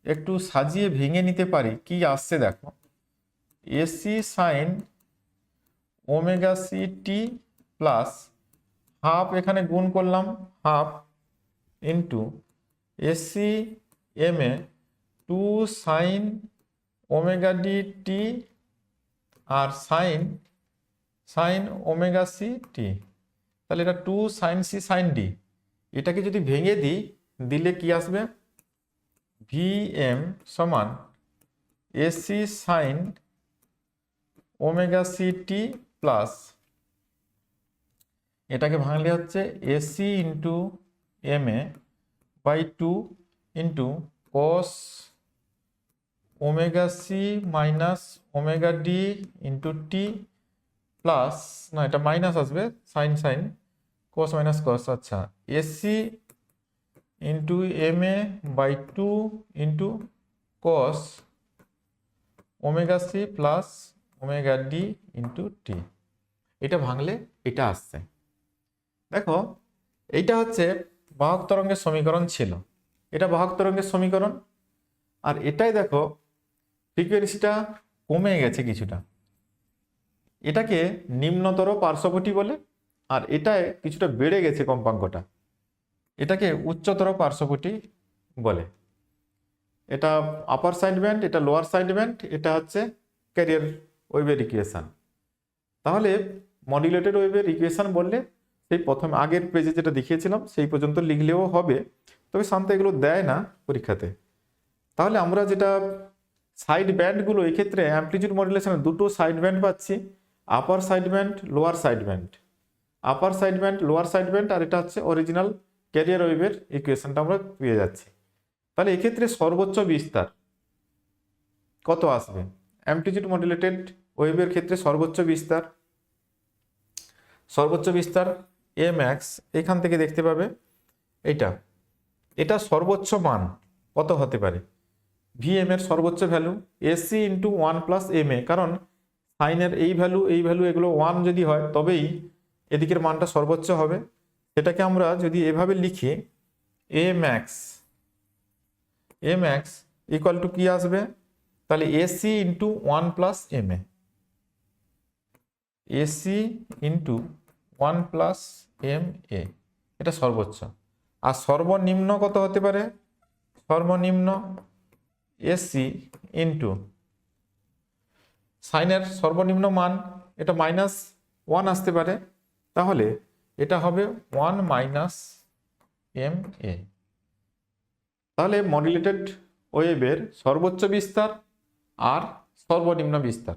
একটু সাজিয়ে ভেঙে নিতে পারি, কি আসছে দেখো, A C sine omega C T plus half, এখানে গুণ করলাম half into A C m a 2 sine omega D t আর সাইন ওমেগা সি টি। তাহলে এটা 2 সাইন সি সাইন ডি, এটাকে যদি ভেঙে দিলে কি আসবে, ভিএম সমান AC sine omega C T plus, এটাকে ভাঙলে হচ্ছে AC into M A by 2 into cos omega C minus omega D into T plus, না এটা মাইনাস আসবে, সাইন কস মাইনাস কস, আচ্ছা AC into M A by 2 into cos omega C plus omega D into T. এটা ভাঙলে এটা আসছে। দেখো এইটা হচ্ছে বাহক তরঙ্গের সমীকরণ ছিল, এটা বাহক তরঙ্গের সমীকরণ। আর এটাই দেখো ফ্রিকোয়েন্সিটা কমে গেছে কিছুটা, এটাকে নিম্নতর পার্শ্ববর্তী বলে, আর এটায় কিছুটা বেড়ে গেছে কম্পাঙ্কটা, এটাকে উচ্চতর পার্শ্ববর্তী বলে। এটা আপার সাইড ব্যান্ড, এটা লোয়ার সাইড ব্যান্ড, এটা হচ্ছে ক্যারিয়ার ওয়েভের ইকুয়েশন। তাহলে মডুলেটেড ওয়েভের ইকুয়েশন বললে সেই প্রথম আগের পেজে যেটা দেখিয়েছিলাম সেই পর্যন্ত লিখলেও হবে, তবে শান্ত এগুলো দেয় না পরীক্ষাতে। তাহলে আমরা যেটা সাইড ব্যান্ডগুলো, এই ক্ষেত্রে অ্যামপ্লিটিউড মডুলেশনের দুটো সাইড ব্যান্ড পাচ্ছি, upper side band lower side band, upper side band lower side band, আর এটা হচ্ছে অরিজিনাল ক্যারিয়ার ওয়েভের ইকুয়েশনটা আমরা পেয়ে যাচ্ছি। তাহলে এক্ষেত্রে সর্বোচ্চ বিস্তার কত আসবে? অ্যামপ্লিটিউড মডুলেটেড ওয়েভের ক্ষেত্রে সর্বোচ্চ বিস্তার এ ম্যাক্স এখান থেকে দেখতে পাবে এটা সর্বোচ্চ মান কত হতে পারে? ভিএম এর সর্বোচ্চ ভ্যালু এসি ইন্টু 1+ma, কারণ সাইনের এই ভ্যালু এগুলো 1 যদি হয় তবেই এদিকের মানটা সর্বোচ্চ হবে। সেটাকে আমরা যদি এভাবে লিখি এ ম্যাক্স ইকুয়াল টু কি আসবে? তাহলে AC into 1+ma, AC into 1+ma, এটা সর্বোচ্চ। আর সর্বনিম্ন কত হতে পারে? সর্বনিম্ন এসি ইন্টু সাইনের সর্বনিম্ন মান এটা -1 আসতে পারে, তাহলে এটা হবে 1 - ma। তাহলে মডুলেটেড ওয়েভের সর্বোচ্চ বিস্তার আর সর্বনিম্ন বিস্তার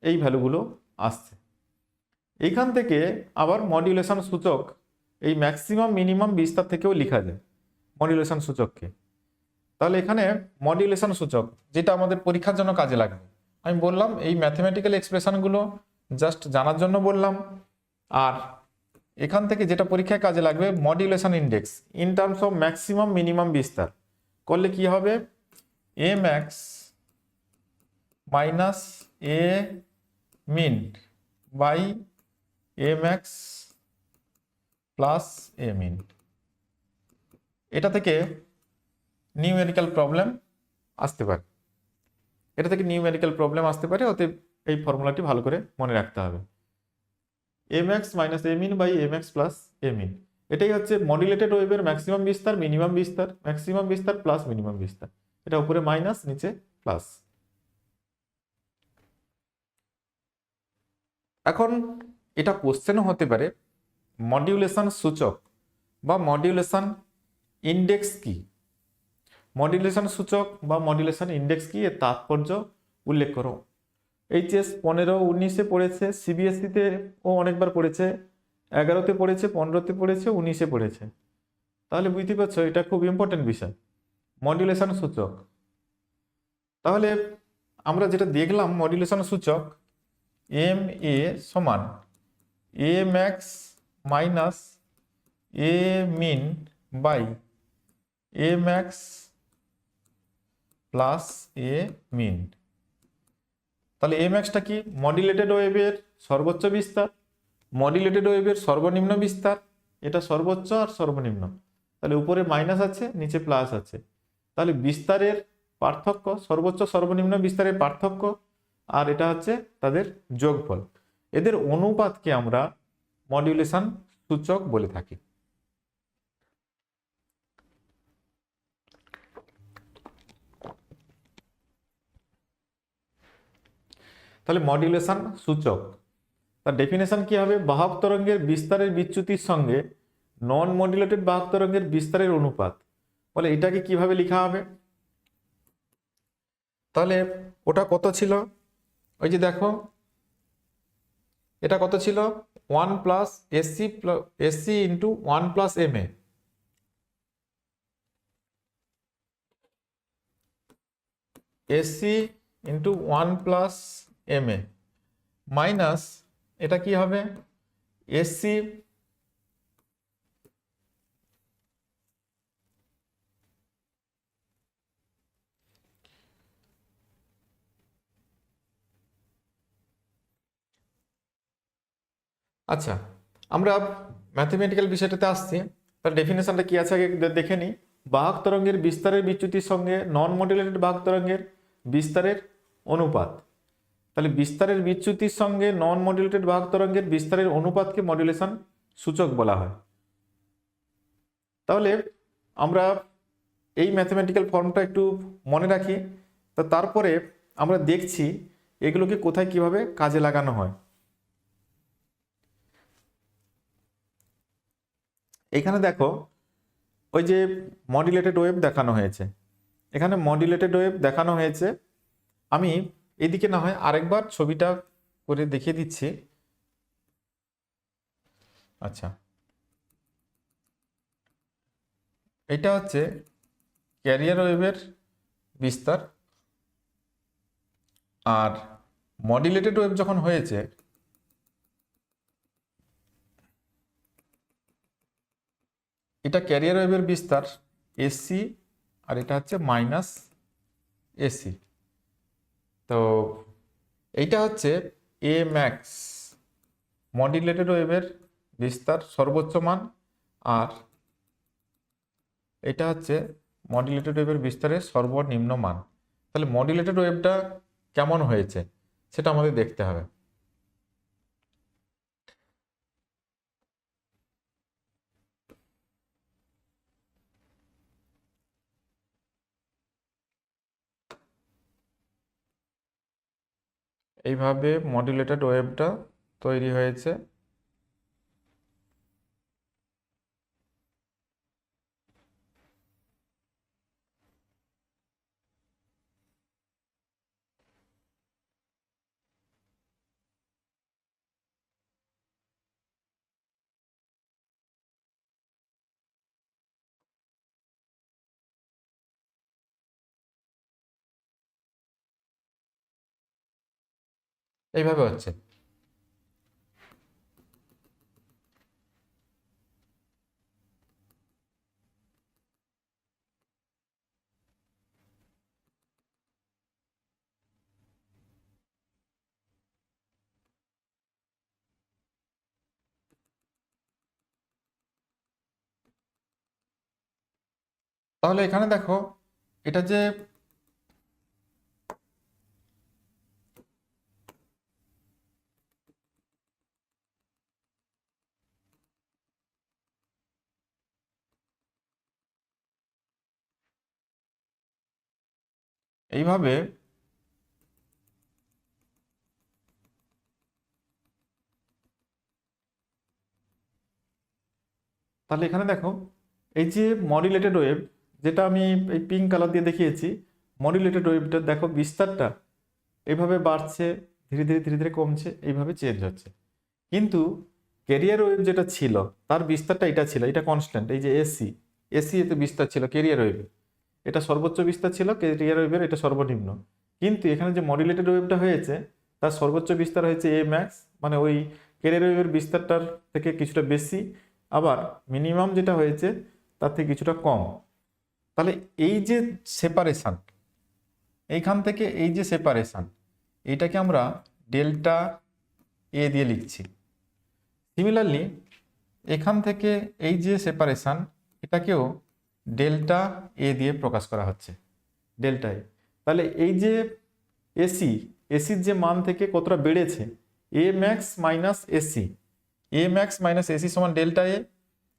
এই ভ্যালুগুলো আসছে। এইখান থেকে আবার মডুলেশন সূচক এই ম্যাক্সিমাম মিনিমাম বিস্তার থেকেও লেখা যায় মডুলেশন সূচককে। তাহলে এখানে মডুলেশন সূচক যেটা আমাদের পরীক্ষার জন্য কাজে লাগবে, আমি বললাম এই ম্যাথমেটিক্যাল এক্সপ্রেশনগুলো জাস্ট জানার জন্য বললাম। আর এখান থেকে যেটা পরীক্ষায় কাজে লাগবে modulation index in terms of maximum minimum বিস্তার করলে কি হবে? A max minus A min by A max plus A min. এটা থেকে নিউমেরিক্যাল প্রবলেম আসতে পারে, অতএব এই ফর্মুলাটি ভালো করে মনে রাখতে হবে। A max minus A min by A max plus A min, এটাই হচ্ছে মডুলেটেড ওয়েভের ম্যাক্সিমাম বিস্তার, মিনিমাম বিস্তার, ম্যাক্সিমাম বিস্তার প্লাস মিনিমাম বিস্তার। এটা উপরে মাইনাস নিচে প্লাস। এখন এটা কোশ্চেনও হতে পারে মডুলেশন সূচক বা মডুলেশন ইন্ডেক্স কি? মডুলেশন সূচক বা মডুলেশন ইন্ডেক্স কি, এর তাৎপর্য উল্লেখ করো। এইচএস 15, 19-এ পড়েছে, সিবিএসইতে ও অনেকবার পড়েছে, 11-তে পড়েছে, 15-তে পড়েছে, 19-এ পড়েছে। তাহলে বুঝতে পারছো এটা খুব ইম্পর্টেন্ট বিষয় মডুলেশন সূচক। তাহলে আমরা যেটা দেখলাম মডুলেশন সূচক এম এ সমান A max minus A min by A max plus A min. তাহলে এ ম্যাক্সটা কি? মডুলেটেড ওয়েভের সর্বোচ্চ বিস্তার, মডুলেটেড ওয়েভের সর্বনিম্ন বিস্তার, এটা সর্বোচ্চ আর সর্বনিম্ন। তাহলে উপরে মাইনাস আছে নিচে প্লাস আছে, তাহলে বিস্তারের পার্থক্য, সর্বোচ্চ সর্বনিম্ন বিস্তারের পার্থক্য, আর এটা হচ্ছে তাদের যোগফল। এদের অনুপাতকে আমরা মডুলেশন সূচক বলে থাকি। তাহলে মডুলেশন সূচক তার ডেফিনেশন কি হবে? বাহক তরঙ্গের বিস্তারের বিচ্যুতির সঙ্গে নন মডুলেটেড বাহক তরঙ্গের বিস্তারের অনুপাত। বলে এটাকে কিভাবে লেখা হবে? তাহলে ওটা কত ছিল? ওই যে দেখো এটা কত ছিল? 1+SC into 1+ma। AC into 1+ma minus এটা কি হবে? এসি আচ্ছা, আমরা ম্যাথমেটিক্যাল বিষয়টাতে আসছি। তার ডেফিনেশনটা কি আছে আগে দেখে নিই। বাহক তরঙ্গের বিস্তারের বিচ্যুতির সঙ্গে নন মডুলেটেড বাহক তরঙ্গের বিস্তারের অনুপাত। তাহলে বিস্তারের বিচ্যুতির সঙ্গে নন মডুলেটেড বাহক তরঙ্গের বিস্তারের অনুপাতকে মডুলেশন সূচক বলা হয়। তাহলে আমরা এই ম্যাথমেটিক্যাল ফর্মটা একটু মনে রাখি, তারপরে আমরা দেখছি এগুলোকে কোথায় কিভাবে কাজে লাগানো হয়। এখানে দেখো ওই যে মডুলেটেড ওয়েভ দেখানো হয়েছে, এখানে মডুলেটেড ওয়েভ দেখানো হয়েছে। আমি এদিকে না হয় আরেকবার ছবিটা করে দেখিয়ে দিচ্ছি। আচ্ছা, এটা হচ্ছে ক্যারিয়ার ওয়েভের বিস্তার। আর মডুলেটেড ওয়েভ যখন হয়েছে, এটা ক্যারিয়ার ওয়েভের বিস্তার এসি, আর এটা হচ্ছে মাইনাস এসি। তো এইটা হচ্ছে এ ম্যাক্স, মডুলেটেড ওয়েভের বিস্তার সর্বোচ্চ মান, আর এটা হচ্ছে মডুলেটেড ওয়েভের বিস্তারের সর্বনিম্ন মান। তাহলে মডুলেটেড ওয়েভটা কেমন হয়েছে সেটা আমাদের দেখতে হবে। এইভাবে মডুলেটেড ওয়েভটা তৈরি হয়েছে। এইভাবে হচ্ছে। তাহলে এখানে দেখো, এটা যে এইভাবে তাহলে এখানে দেখো, এই যে মডুলেটেড ওয়েভ, যেটা আমি এই পিঙ্ক কালার দিয়ে দেখিয়েছি, মডুলেটেড ওয়েভটা দেখো বিস্তারটা এইভাবে বাড়ছে, ধীরে ধীরে ধীরে ধীরে কমছে, এইভাবে চেঞ্জ হচ্ছে। কিন্তু ক্যারিয়ার ওয়েভ যেটা ছিল তার বিস্তারটা এটা ছিল, এটা কনস্ট্যান্ট। এই যে এসি, এসি এতে বিস্তার ছিল ক্যারিয়ার ওয়েভে, এটা সর্বোচ্চ বিস্তার ছিল, ক্যারিয়ার ওয়েভের এটা সর্বনিম্ন। কিন্তু এখানে যে মডুলেটেড ওয়েভটা হয়েছে তার সর্বোচ্চ বিস্তার হয়েছে এ ম্যাক্স, মানে ওই ক্যারিয়ার ওয়েভের বিস্তারটার থেকে কিছুটা বেশি, আবার মিনিমাম যেটা হয়েছে তার থেকে কিছুটা কম। তাহলে এই যে সেপারেশন, এইখান থেকে এই যে সেপারেশন, এইটাকে আমরা ডেল্টা এ দিয়ে লিখছি। সিমিলারলি এখান থেকে এই যে সেপারেশন, এটাকেও ডেল্টা এ দিয়ে প্রকাশ করা হচ্ছে, ডেল্টা এ। তাহলে এই যে এসি, এসির যে মান থেকে কতটা বেড়েছে, A max minus AC, A max minus AC সমান ডেল্টা এ,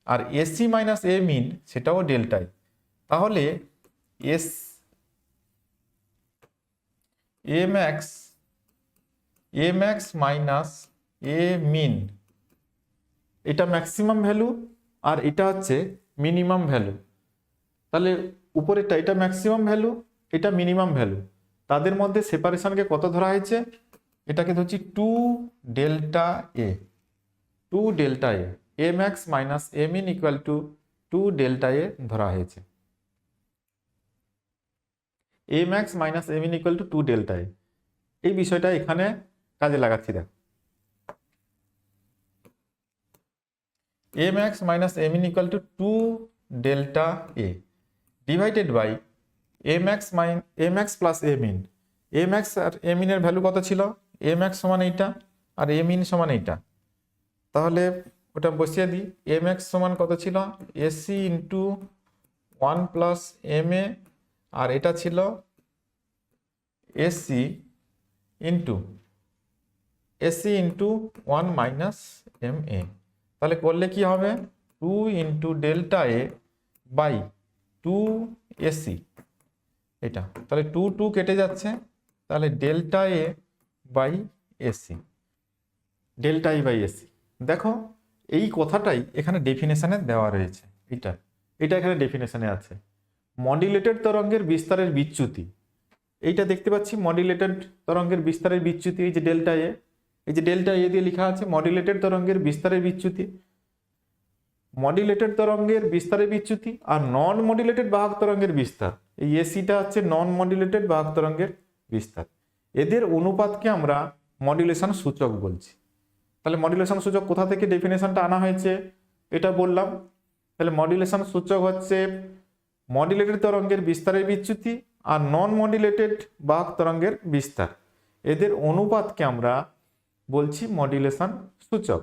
আর এসি মাইনাস এ মিন সেটাও ডেল্টা এ। তাহলে S A max minus A min, এটা ম্যাক্সিমাম ভ্যালু আর এটা হচ্ছে মিনিমাম ভ্যালু। তাহলে উপরেরটা এটা ম্যাক্সিমাম ভ্যালু, এটা মিনিমাম ভ্যালু, তাদের মধ্যে সেপারেশনকে কত ধরা হয়েছে, এটাকে ধরছি two delta A, two delta A, A max minus A min equal to two delta A ধরা হয়েছে। A max minus A min equal to two delta এ, এই বিষয়টা এখানে কাজে লাগাচ্ছি। দেখ, A max minus A min equal to two delta A divided by A max plus A min. A max আর এ মিনের value কত ছিল, এ ম্যাক্স সমান এইটা আর এ মিন সমান এইটা। তাহলে ওটা বসিয়ে দিই, এ ম্যাক্স সমান কত ছিল, AC into one plus M A, আর এটা ছিল AC into one minus M A. তাহলে করলে কি হবে, two into delta A by two AC, এটা তাহলে টু টু কেটে যাচ্ছে, তাহলে delta A by AC, delta E by AC. দেখো এই কথাটাই এখানে ডেফিনেশনে দেওয়া রয়েছে, এটা এটা এখানে ডেফিনেশনে আছে। মডুলেটেড তরঙ্গের বিস্তারের বিচ্যুতি, এইটা দেখতে পাচ্ছি মডুলেটেড তরঙ্গের বিস্তারের বিচ্যুতি, এই যে ডেল্টা এ, এই যে ডেল্টা এ দিয়ে লেখা আছে মডুলেটেড তরঙ্গের বিস্তারের বিচ্যুতি। মডুলেটেড তরঙ্গের বিস্তারের বিচ্যুতি আর নন মডুলেটেড বাহক তরঙ্গের বিস্তার। এই এসিটা হচ্ছে নন মডুলেটেড বাহক তরঙ্গের বিস্তার। এদের অনুপাতকে আমরা মডুলেশন সূচক বলছি। তাহলে মডুলেশন সূচক কোথা থেকে ডেফিনেশনটা আনা হয়েছে এটা বললাম। তাহলে মডুলেশন সূচক হচ্ছে মডুলেটেড তরঙ্গের বিস্তারের বিচ্যুতি আর নন মডুলেটেড বাহক তরঙ্গের বিস্তার, এদের অনুপাতকে আমরা বলছি মডুলেশন সূচক।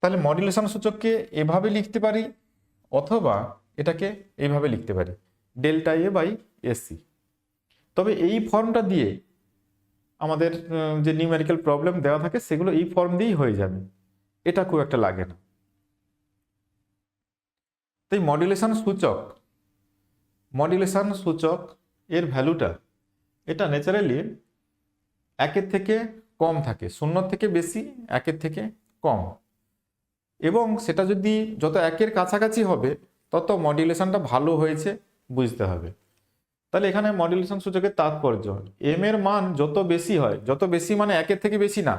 তাহলে মডুলেশন সূচককে এভাবে লিখতে পারি অথবা এটাকে এইভাবে লিখতে পারি, ডেল্টা এ বাই এসি। তবে এই ফর্মটা দিয়ে আমাদের যে নিউমেরিক্যাল প্রবলেম দেওয়া থাকে সেগুলো এই ফর্ম দিয়েই হয়ে যাবে, এটা খুব একটা লাগে না। তাই মডুলেশন সূচক এর ভ্যালুটা এটা ন্যাচারালি 1-এর থেকে কম থাকে, 0 থেকে বেশি, 1-এর থেকে কম, এবং সেটা যদি যত 1-এর কাছাকাছি হবে তত মডুলেশনটা ভালো হয়েছে বুঝতে হবে। তাহলে এখানে মডুলেশন সূচকের তাৎপর্য এম এর মান যত বেশি হয়, যত বেশি মানে 1-এর থেকে বেশি না,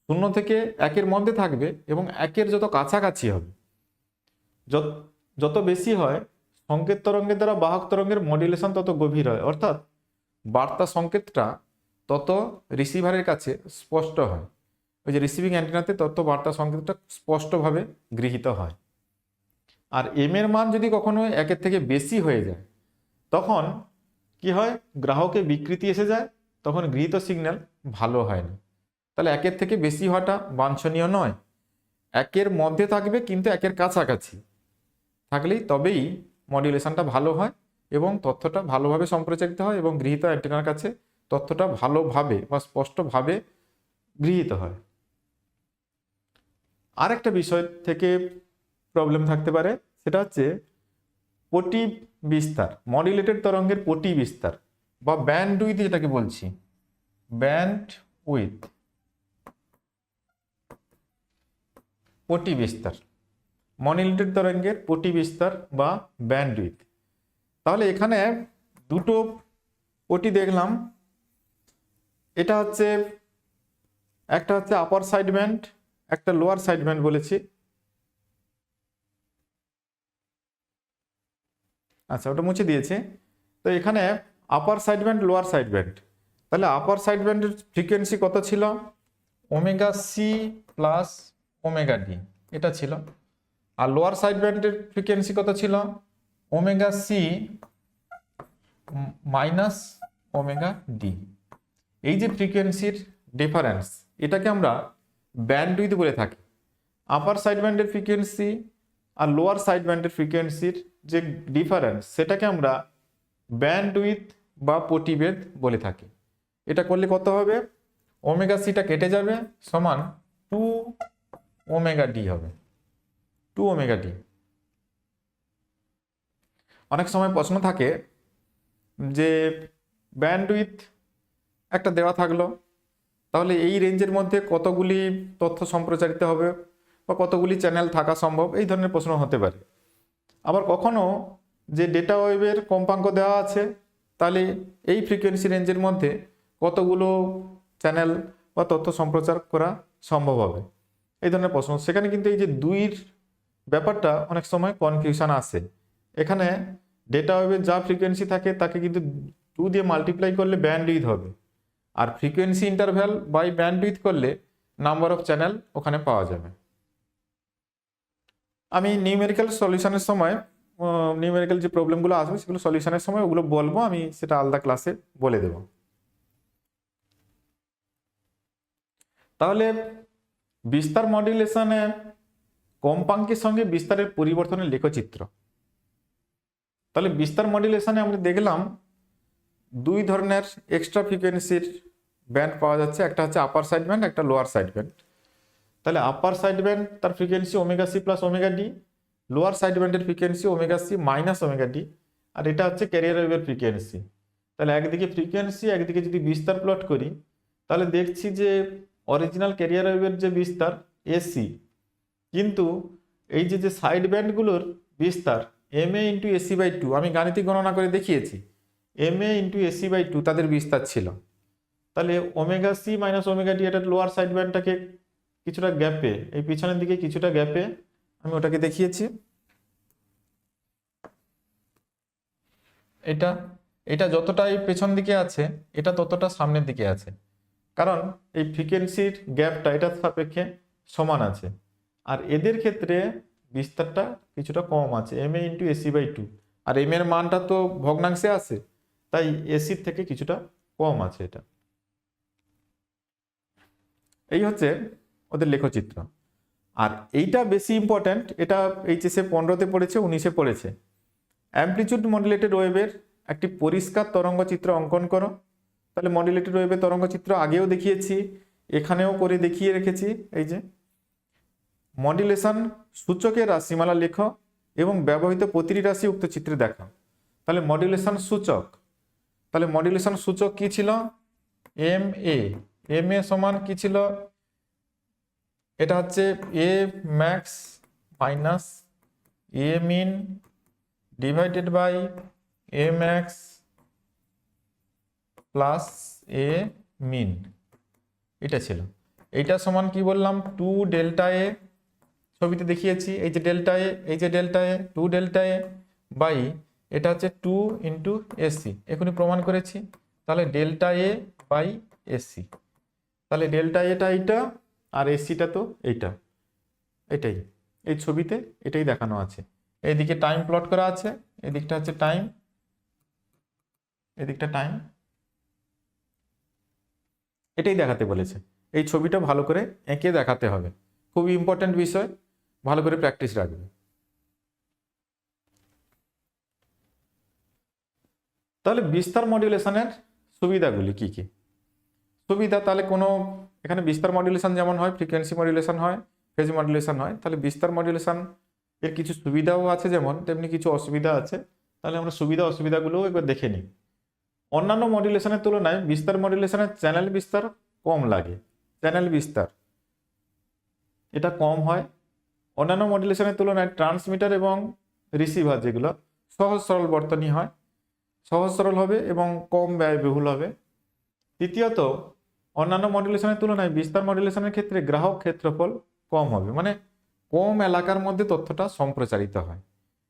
0 থেকে 1-এর মধ্যে থাকবে এবং 1-এর যত কাছাকাছি হবে, যত বেশি হয় সংকেত তরঙ্গের দ্বারা বাহক তরঙ্গের মডুলেশন তত গভীর হয়, অর্থাৎ বার্তা সংকেতটা তত রিসিভারের কাছে স্পষ্ট হয়। ওই যে রিসিভিং অ্যান্টেনাতে তত বার্তা সংকেতটা স্পষ্টভাবে গৃহীত হয়। আর এম এর মান যদি কখনো 1-এর থেকে বেশি হয়ে যায় তখন কি হয়, গ্রাহকে বিকৃতি এসে যায়, তখন গৃহীত সিগন্যাল ভালো হয় না। তাহলে 1-এর থেকে বেশি হওয়াটা বাঞ্ছনীয় নয়, 1-এর মধ্যে থাকবে কিন্তু 1-এর কাছাকাছি থাকলেই তবেই মডুলেশনটা ভালো হয় এবং তথ্যটা ভালোভাবে সম্প্রচারিত হয় এবং গৃহীত অ্যান্টেনার কাছে তথ্যটা ভালোভাবে বা স্পষ্টভাবে গৃহীত হয়। আরেকটা বিষয় থেকে প্রবলেম থাকতে পারে, সেটা হচ্ছে পটি বিস্তার, মডুলেটেড তরঙ্গের পটি বিস্তার বা ব্যান্ড উইথ, যেটাকে বলছি ব্যান্ড উইথ পটি বিস্তার, মডুলেটেড তরঙ্গের পটি বিস্তার বা ব্যান্ড উইথ। তাহলে এখানে দুটো পটি দেখলাম, এটা হচ্ছে একটা হচ্ছে আপার সাইড ব্যান্ড, একটা লোয়ার সাইড ব্যান্ড বলেছি। আচ্ছা, ওটা মুছে দিয়েছে। তো এখানে upper side band, lower side band. তাহলে আপার সাইড ব্যান্ডের ফ্রিকোয়েন্সি কত ছিল? Omega C plus omega D, এটা ছিল। আর লোয়ার সাইড ব্যান্ডের ফ্রিকোয়েন্সি কত ছিল? Omega C minus omega d. এই যে ফ্রিকোয়েন্সির ডিফারেন্স, এটাকে আমরা ব্যান্ড উইথ বলে থাকি। আপার সাইড ব্যান্ডের ফ্রিকোয়েন্সি আর লোয়ার সাইড ব্যান্ডের ফ্রিকোয়েন্সির যে ডিফারেন্স, সেটাকে আমরা ব্যান্ড উইথ বা পটিভেদ বলে থাকি। এটা করলে কত হবে? ওমেগা সিটা কেটে যাবে, সমান 2 ওমেগা ডি হবে, 2 ওমেগা ডি। অনেক সময় প্রশ্ন থাকে যে ব্যান্ড উইথ একটা দেওয়া থাকলো, তাহলে এই রেঞ্জের মধ্যে কতগুলি তথ্য সম্প্রচারিত হবে বা কতগুলি চ্যানেল থাকা সম্ভব, এই ধরনের প্রশ্ন হতে পারে। আবার কখনো যে ডেটা ওয়েভের কম্পাঙ্ক দেওয়া আছে, তাহলে এই ফ্রিকোয়েন্সি রেঞ্জের মধ্যে কতগুলো চ্যানেল বা তথ্য সম্প্রচার করা সম্ভব হবে, এই ধরনের প্রশ্ন। সেখানে কিন্তু এই যে 2-এর ব্যাপারটা অনেক সময় কনফিউশন আসে। এখানে ডেটা ওয়েভের যা ফ্রিকোয়েন্সি থাকে তাকে কিন্তু 2 দিয়ে মাল্টিপ্লাই করলে ব্যান্ড উইথ হবে, আর frequency interval by bandwidth করলে নাম্বার অফ চ্যানেল ওখানে পাওয়া যাবে। আমি নিউমেরিক্যাল সলিউশনের সময়, নিউমেরিক্যাল যে প্রবলেমগুলো আসবে সেগুলো সলিউশনের সময় ওগুলো বলবো, আমি সেটা আলাদা ক্লাসে বলে দেব। তাহলে বিস্তার মডুলেশনে কম্পাঙ্কের সঙ্গে বিস্তারের পরিবর্তনের লেখচিত্র। তাহলে বিস্তার মডুলেশনে আমরা দেখলাম 2 ধরনের এক্সট্রা ফ্রিকোয়েন্সির ব্যান্ড পাওয়া যাচ্ছে, একটা হচ্ছে আপার সাইড ব্যান্ড, একটা লোয়ার সাইড ব্যান্ড। তাহলে আপার সাইড ব্যান্ড তার frequency omega C plus omega D, lower side ব্যান্ডের frequency omega C minus omega D, আর এটা হচ্ছে ক্যারিয়ার ওয়েভের ফ্রিকোয়েন্সি। তাহলে একদিকে ফ্রিকোয়েন্সি, একদিকে যদি বিস্তার প্লট করি, তাহলে দেখছি যে অরিজিনাল ক্যারিয়ার ওয়েভের যে বিস্তার এসি, কিন্তু এই যে সাইড ব্যান্ডগুলোর বিস্তার m a into A C by 2, আমি গাণিতিক গণনা করে দেখিয়েছি, m a into A C by 2 তাদের বিস্তার ছিল। তাহলে omega C minus omega D, এটা লোয়ার সাইড ব্যান্ডটাকে কিছুটা গ্যাপে, এই পিছনের দিকে কিছুটা গ্যাপে আমি ওটাকে দেখিয়েছি। এটা এটা যতটাই পেছন দিকে আছে এটা ততটা সামনের দিকে আছে, কারণ এই ফ্রিকোয়েন্সির গ্যাপটা এটার সাপেক্ষে সমান আছে, আর এদের ক্ষেত্রে বিস্তারটা কিছুটা কম আছে, m a into A C by two, আর এম এর মানটা তো ভগ্নাংশে আছে, তাই এসির থেকে কিছুটা কম আছে এটা। এই হচ্ছে ওদের লেখচিত্র। আর এইটা বেশি ইম্পর্ট্যান্ট, এটা এইচএসে 15তে পড়েছে, 19-এ পড়েছে। অ্যামপ্লিচিউড মডুলেটেড ওয়েভের একটি পরিষ্কার তরঙ্গচিত্র অঙ্কন করো। তাহলে মডুলেটেড ওয়েভের তরঙ্গচিত্র আগেও দেখিয়েছি, এখানেও করে দেখিয়ে রেখেছি। এই যে মডুলেশন সূচকের রাশিমালা লেখো এবং ব্যবহৃত প্রতিটি রাশি উক্ত চিত্রে দেখাও। তাহলে মডুলেশন সূচক, তাহলে মডুলেশন সূচক কি ছিল? M A. এম এ সমান কি ছিল? এটা হচ্ছে A max minus A min divided by A max plus A min, এটা ছিল। এইটা সমান কি বললাম? 2 ডেল্টা এ, ছবিতে দেখিয়েছি, এই যে ডেল্টা এ, এই যে delta a, 2 delta A by এটা হচ্ছে 2 ইন্টু এসি, এখনই প্রমাণ করেছি। তাহলে ডেল্টা এ বাই এসি, তাহলে ডেল্টা এটা এইটা আর এসিটা তো এইটা, এটাই এই ছবিতে এটাই দেখানো আছে। এইদিকে টাইম প্লট করা আছে, এদিকটা হচ্ছে টাইম, এদিকটা টাইম, এটাই দেখাতে বলেছে। এই ছবিটা ভালো করে এঁকে দেখাতে হবে, খুবই ইম্পর্ট্যান্ট বিষয়, ভালো করে প্র্যাকটিস রাখবে। তাহলে বিস্তার মডুলেশনের সুবিধাগুলি কি কি? সুবিধা, তাহলে কোনো এখানে বিস্তার মডুলেশন যেমন হয়, ফ্রিকোয়েন্সি মডুলেশন হয়, ফেজ মডুলেশন হয়, তাহলে বিস্তার মডুলেশন এর কিছু সুবিধাও আছে যেমন, তেমনি কিছু অসুবিধা আছে। তাহলে আমরা সুবিধা অসুবিধাগুলোও একবার দেখে নিই। অন্যান্য মডুলেশনের তুলনায় বিস্তার মডুলেশনের চ্যানেল বিস্তার কম লাগে, চ্যানেল বিস্তার এটা কম হয়। অন্যান্য মডুলেশনের তুলনায় ট্রান্সমিটার এবং রিসিভার যেগুলো সহজ সরল বর্তনী হয়, সহজ সরল হবে এবং কম ব্যয়বহুল হবে। তৃতীয়ত, অন্যান্য মডুলেশনের তুলনায় বিস্তার মডুলেশনের ক্ষেত্রে গ্রাহক ক্ষেত্রফল কম হবে, মানে কম এলাকার মধ্যে তথ্যটা সম্প্রচারিত হয়।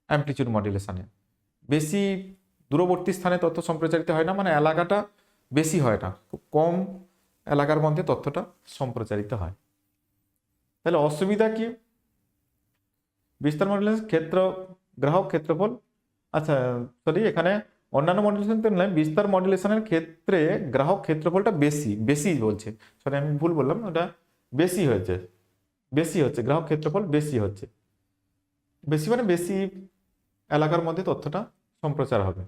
অ্যামপ্লিচিউড মডুলেশনে বেশি দূরবর্তী স্থানে তথ্য সম্প্রচারিত হয় না, মানে এলাকাটা বেশি হয় না, খুব কম এলাকার মধ্যে তথ্যটা সম্প্রচারিত হয়। তাহলে অসুবিধা কি? বিস্তার মডুলেশন ক্ষেত্র গ্রাহক ক্ষেত্রফল, আচ্ছা সরি, এখানে অন্যান্য মডুলেশন তুলনায় বিস্তার মডুলেশনের ক্ষেত্রে গ্রাহক ক্ষেত্রফলটা বেশি, বেশি বলছে, সরি আমি ভুল বললাম, ওটা বেশি হয়েছে, বেশি হচ্ছে, গ্রাহক ক্ষেত্রফল বেশি হচ্ছে, বেশি মানে বেশি এলাকার মধ্যে তথ্যটা সম্প্রচার হবে।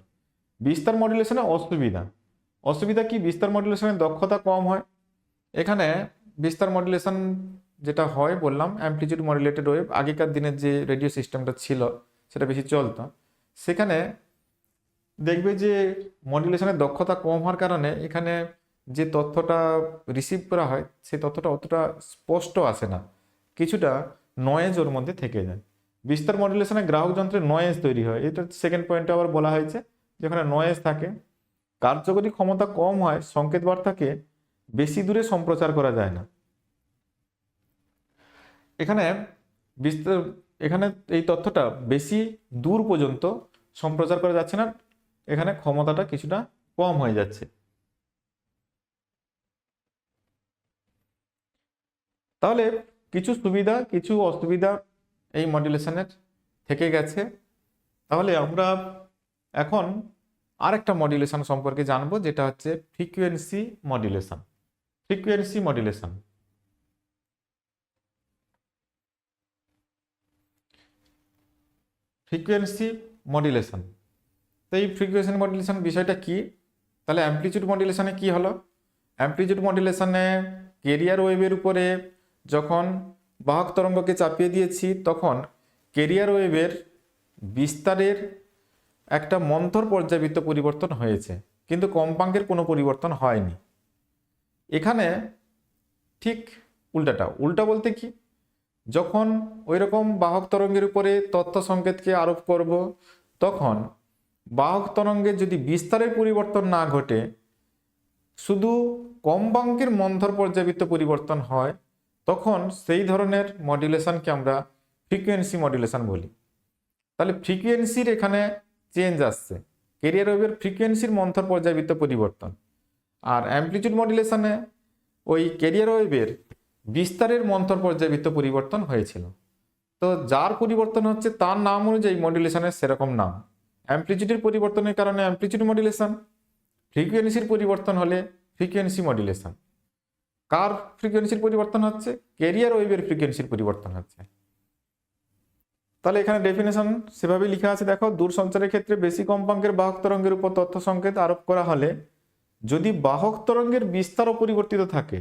বিস্তার মডুলেশনে অসুবিধা, অসুবিধা কি? বিস্তার মডুলেশনের দক্ষতা কম হয়। এখানে বিস্তার মডুলেশন যেটা হয় বললাম, অ্যামপ্লিচিউড মডুলেটেড ওয়েভ, আগেকার দিনের যে রেডিও সিস্টেমটা ছিল সেটা বেশি চলতো, সেখানে দেখবে যে মডুলেশনের দক্ষতা কম হওয়ার কারণে এখানে যে তথ্যটা রিসিভ করা হয় সেই তথ্যটা অতটা স্পষ্ট আসে না, কিছুটা নয়েজ ওর মধ্যে থেকে যায়। বিস্তার মডুলেশনে গ্রাহক যন্ত্রে নয়েজ তৈরি হয়, এটা সেকেন্ড পয়েন্টে আবার বলা হয়েছে, যেখানে নয়েজ থাকে, কার্যকরী ক্ষমতা কম হয়, সংকেত বার্তাকে বেশি দূরে সম্প্রচার করা যায় না। এখানে বিস্তার, এখানে এই তথ্যটা বেশি দূর পর্যন্ত সম্প্রচার করা যাচ্ছে না, এখানে ক্ষমতাটা কিছুটা কম হয়ে যাচ্ছে। তাহলে কিছু সুবিধা কিছু অসুবিধা এই মডুলেশনের থেকে গেছে। তাহলে আমরা এখন আরেকটা মডুলেশন সম্পর্কে জানবো, যেটা হচ্ছে frequency modulation. Frequency modulation, frequency modulation. তো এই ফ্রিকোয়েন্সি মডুলেশন বিষয়টা কি? তাহলে অ্যামপ্লিচিউড মডুলেশনে কি হলো? অ্যামপ্লিচিউড মডুলেশনে ক্যারিয়ার ওয়েভের উপরে যখন বাহক তরঙ্গকে চাপিয়ে দিয়েছি, তখন ক্যারিয়ার ওয়েভের বিস্তারের একটা মন্থর পর্যাবৃত্ত পরিবর্তন হয়েছে, কিন্তু কম্পাঙ্কের কোনো পরিবর্তন হয়নি। এখানে ঠিক উল্টাটা, উল্টা বলতে কি, যখন ওই রকম বাহক তরঙ্গের উপরে তথ্য সংকেতকে আরোপ করব, তখন বাহক তরঙ্গের যদি বিস্তারের পরিবর্তন না ঘটে, শুধু কম্পাঙ্কের মন্থর পর্যাবৃত্ত পরিবর্তন হয়, তখন সেই ধরনের মডুলেশনকে আমরা ফ্রিকোয়েন্সি মডুলেশন বলি। তাহলে ফ্রিকোয়েন্সির এখানে চেঞ্জ আসছে, ক্যারিয়ার ওয়েভের ফ্রিকোয়েন্সির মন্থর পর্যায়বৃত্ত পরিবর্তন। আর অ্যামপ্লিটিউড মডুলেশনে ওই ক্যারিয়ার ওয়েভের বিস্তারের মন্থর পর্যায়বৃত্ত পরিবর্তন হয়েছিল। তো যার পরিবর্তন হচ্ছে তার নাম অনুযায়ী মডুলেশনের সেরকম নাম। অ্যামপ্লিটিউডের পরিবর্তনের কারণে অ্যামপ্লিটিউড মডুলেশন, ফ্রিকোয়েন্সির পরিবর্তন হলে ফ্রিকোয়েন্সি মডুলেশন। কার ফ্রিকোয়েন্সির পরিবর্তন হচ্ছে? ক্যারিয়ার ওয়েভের ফ্রিকোয়েন্সির পরিবর্তন হচ্ছে। তাহলে এখানে ডেফিনেশন সেভাবে লেখা আছে, দেখো, দূরসঞ্চারের ক্ষেত্রে বেশি কম্পাঙ্কের বাহক তরঙ্গের উপর তথ্য সংকেত আরোপ করা হলে যদি বাহক তরঙ্গের বিস্তার অপরিবর্তিত থাকে,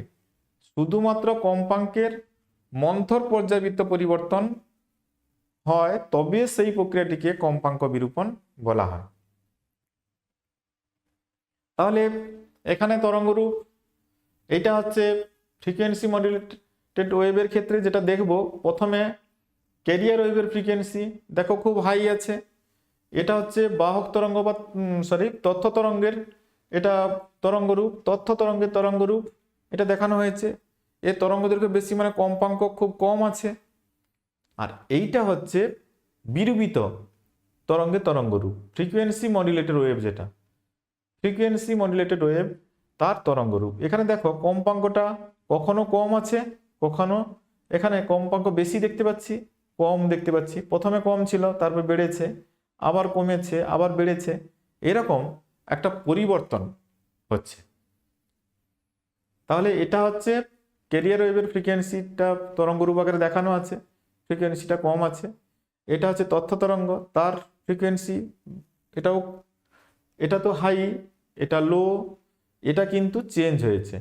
শুধুমাত্র কম্পাঙ্কের মন্থর পর্যায়বৃত্ত পরিবর্তন হয়, তবে সেই প্রক্রিয়াটিকে কম্পাঙ্ক বিরূপণ বলা হয়। তাহলে এখানে তরঙ্গরূপ, এটা হচ্ছে ফ্রিকোয়েন্সি মডুলেটেড ওয়েভের ক্ষেত্রে যেটা দেখব। প্রথমে ক্যারিয়ার ওয়েভের ফ্রিকোয়েন্সি দেখো খুব হাই আছে, এটা হচ্ছে বাহক তরঙ্গ বা তথ্য তরঙ্গের এটা তরঙ্গরূপ, তথ্য তরঙ্গের তরঙ্গরূপ এটা দেখানো হয়েছে। এর তরঙ্গ দৈর্ঘ্য বেশি মানে কম্পাঙ্ক খুব কম আছে। আর এইটা হচ্ছে বিরূপিত তরঙ্গের তরঙ্গরূপ, ফ্রিকোয়েন্সি মডুলেটেড ওয়েভ, যেটা ফ্রিকোয়েন্সি মডুলেটেড ওয়েভ তার তরঙ্গরূপ। এখানে দেখো কম্পাঙ্কটা কখনো কম আছে, কখনো এখানে কম্পাঙ্ক বেশি দেখতে পাচ্ছি, কম দেখতে পাচ্ছি। প্রথমে কম ছিল, তারপর বেড়েছে, আবার কমেছে, আবার বেড়েছে, এরকম একটা পরিবর্তন হচ্ছে। তাহলে এটা হচ্ছে ক্যারিয়ার ওয়েভের ফ্রিকোয়েন্সিটা তরঙ্গরূপ আকারে দেখানো আছে, ফ্রিকোয়েন্সিটা কম আছে। এটা হচ্ছে তথ্য তরঙ্গ, তার ফ্রিকোয়েন্সি এটা তো হাই, এটা লো, এটা কিন্তু চেঞ্জ হয়েছে।